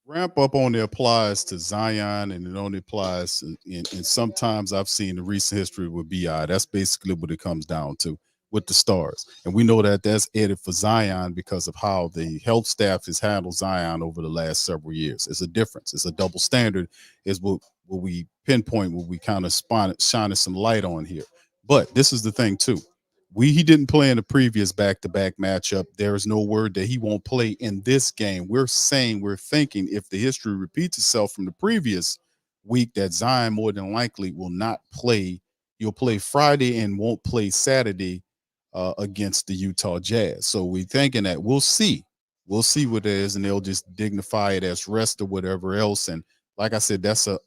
[SPEAKER 9] Ramp up only applies to Zion, and it only applies, and sometimes I've seen the recent history with Bi. That's basically what it comes down to with the stars, and we know that that's added for Zion because of how the health staff has handled Zion over the last several years. It's a difference. It's a double standard. Is what we pinpoint, what we kind of shining some light on here. But this is the thing too. He didn't play in the previous back-to-back matchup. There is no word that he won't play in this game. We're thinking if the history repeats itself from the previous week, that Zion more than likely will not play. He'll play Friday and won't play Saturday against the Utah Jazz. So we're thinking that we'll see. We'll see what it is, and they'll just dignify it as rest or whatever else. And like I said, that's a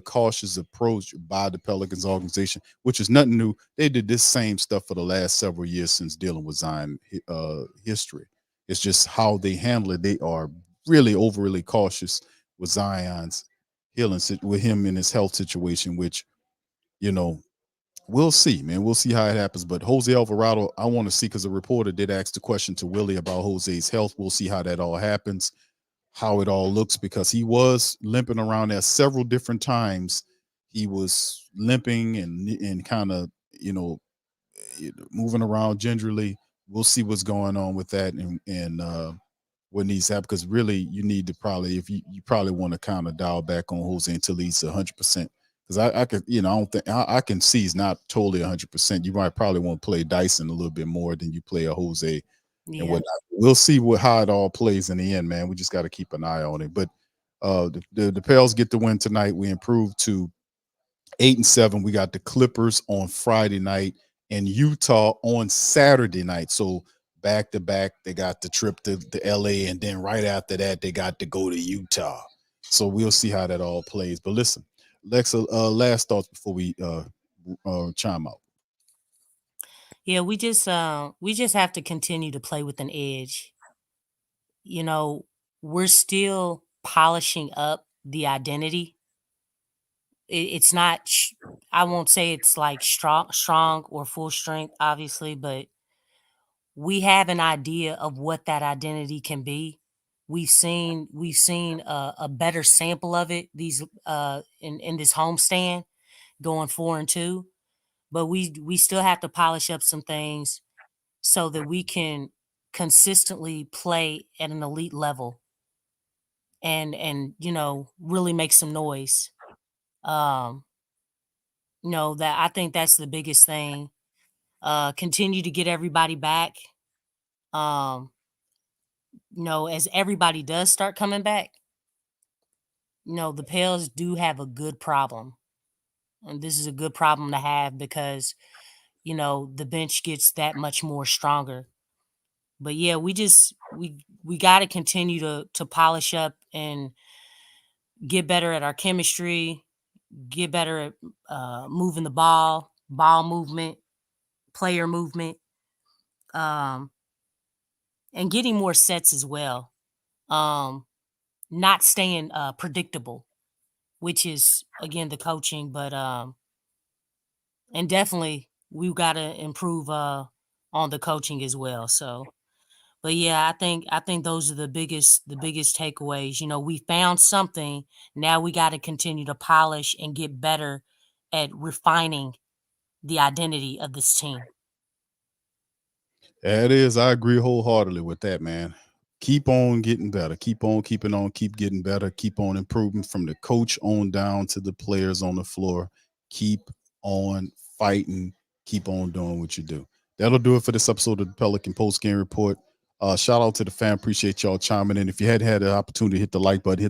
[SPEAKER 9] cautious approach by the Pelicans organization, which is nothing new. They did this same stuff for the last several years since dealing with Zion history. It's just how they handle it. They are really overly cautious with Zion's healing, with him in his health situation, which, we'll see, man. We'll see how it happens. But Jose Alvarado, I want to see, because a reporter did ask the question to Willie about Jose's health. We'll see how that all happens, how it all looks, because he was limping around there several different times. He was limping and kind of, moving around gingerly. We'll see what's going on with that and what needs to happen, because really you need to probably, if you probably want to kind of dial back on Jose until he's 100%. Because I could, I don't think I can see he's not totally 100%. You might probably want to play Dyson a little bit more than you play a Jose and
[SPEAKER 10] Yeah.
[SPEAKER 9] whatnot. We'll see how it all plays in the end, man. We just got to keep an eye on it. But the Pels get the win tonight. We improved to 8-7. We got the Clippers on Friday night and Utah on Saturday night. So back to back, they got the trip to LA, and then right after that, they got to go to Utah. So we'll see how that all plays. But listen, Lexa, last thoughts before we chime out.
[SPEAKER 10] Yeah, we just have to continue to play with an edge. We're still polishing up the identity. It's not I won't say it's like strong or full strength, obviously, but we have an idea of what that identity can be. We've seen a better sample of it in this homestand going 4-2, but we still have to polish up some things so that we can consistently play at an elite level and really make some noise. Um, that I think that's the biggest thing. Continue to get everybody back. Um, as everybody does start coming back, the Pels do have a good problem. And this is a good problem to have because, the bench gets that much more stronger. But yeah, we got to continue to polish up and get better at our chemistry, get better at moving the ball movement, player movement, and getting more sets as well. Not staying predictable, which is again the coaching, but and definitely we've got to improve on the coaching as well. So, but yeah, I think those are the biggest takeaways. We found something. Now we got to continue to polish and get better at refining the identity of this team.
[SPEAKER 9] Yeah, it is. I agree wholeheartedly with that, man. Keep on getting better. Keep on keeping on. Keep getting better. Keep on improving from the coach on down to the players on the floor. Keep on fighting. Keep on doing what you do. That'll do it for this episode of the Pelican Postgame Report. Shout out to the fan. Appreciate y'all chiming in. If you hadn't had the opportunity to hit the like button,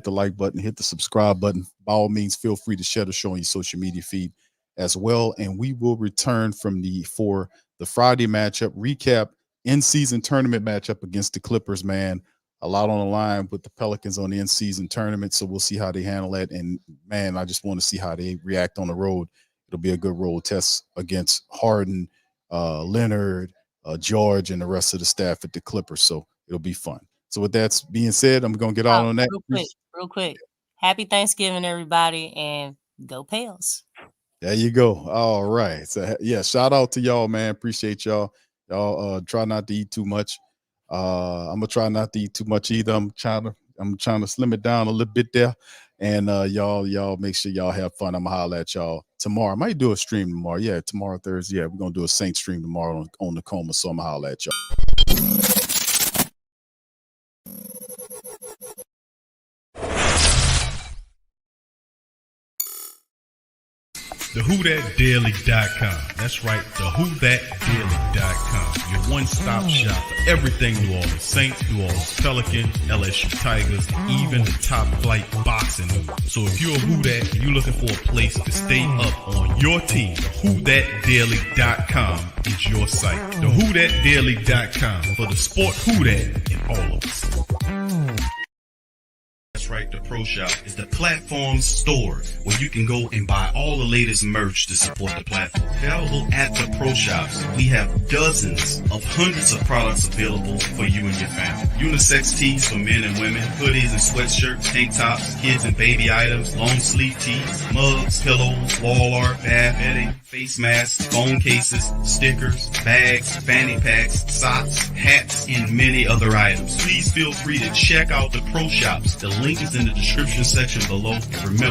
[SPEAKER 9] hit the subscribe button. By all means, feel free to share the show on your social media feed as well. And we will return for the Friday matchup recap, in-season tournament matchup against the Clippers, man. A lot on the line with the Pelicans on the in-season tournament, so we'll see how they handle that. And, man, I just want to see how they react on the road. It'll be a good road test against Harden, Leonard, George, and the rest of the staff at the Clippers, so it'll be fun. So with that being said, I'm going to get out on that.
[SPEAKER 10] Real quick. Happy Thanksgiving, everybody, and go Pels.
[SPEAKER 9] There you go. All right. So, yeah, shout out to y'all, man. Appreciate y'all. Y'all try not to eat too much. I'm gonna try not to eat too much either. I'm trying to slim it down a little bit there. And y'all make sure y'all have fun. I'm gonna holler at y'all tomorrow. I might do a stream tomorrow. Yeah, tomorrow, Thursday. Yeah, we're gonna do a Saint stream tomorrow on the Coma. So I'm gonna holler at y'all.
[SPEAKER 12] TheWhoThatDaily.com. That's right, TheWhoThatDaily.com. Your one-stop shop for everything New Orleans Saints, New Orleans Pelicans, LSU Tigers, even the top flight boxing news. So if you're a Who That and you're looking for a place to stay up on your team, TheWhoThatDaily.com is your site. TheWhoThatDaily.com for the sport Who That in all of us. That's right, the Pro Shop is the platform store where you can go and buy all the latest merch to support the platform. Available at the Pro Shops, we have dozens of hundreds of products available for you and your family. Unisex tees for men and women, hoodies and sweatshirts, tank tops, kids and baby items, long sleeve tees, mugs, pillows, wall art, bath bedding, face masks, phone cases, stickers, bags, fanny packs, socks, hats, and many other items. Please feel free to check out the Pro Shops. The link is in the description section below. And remember,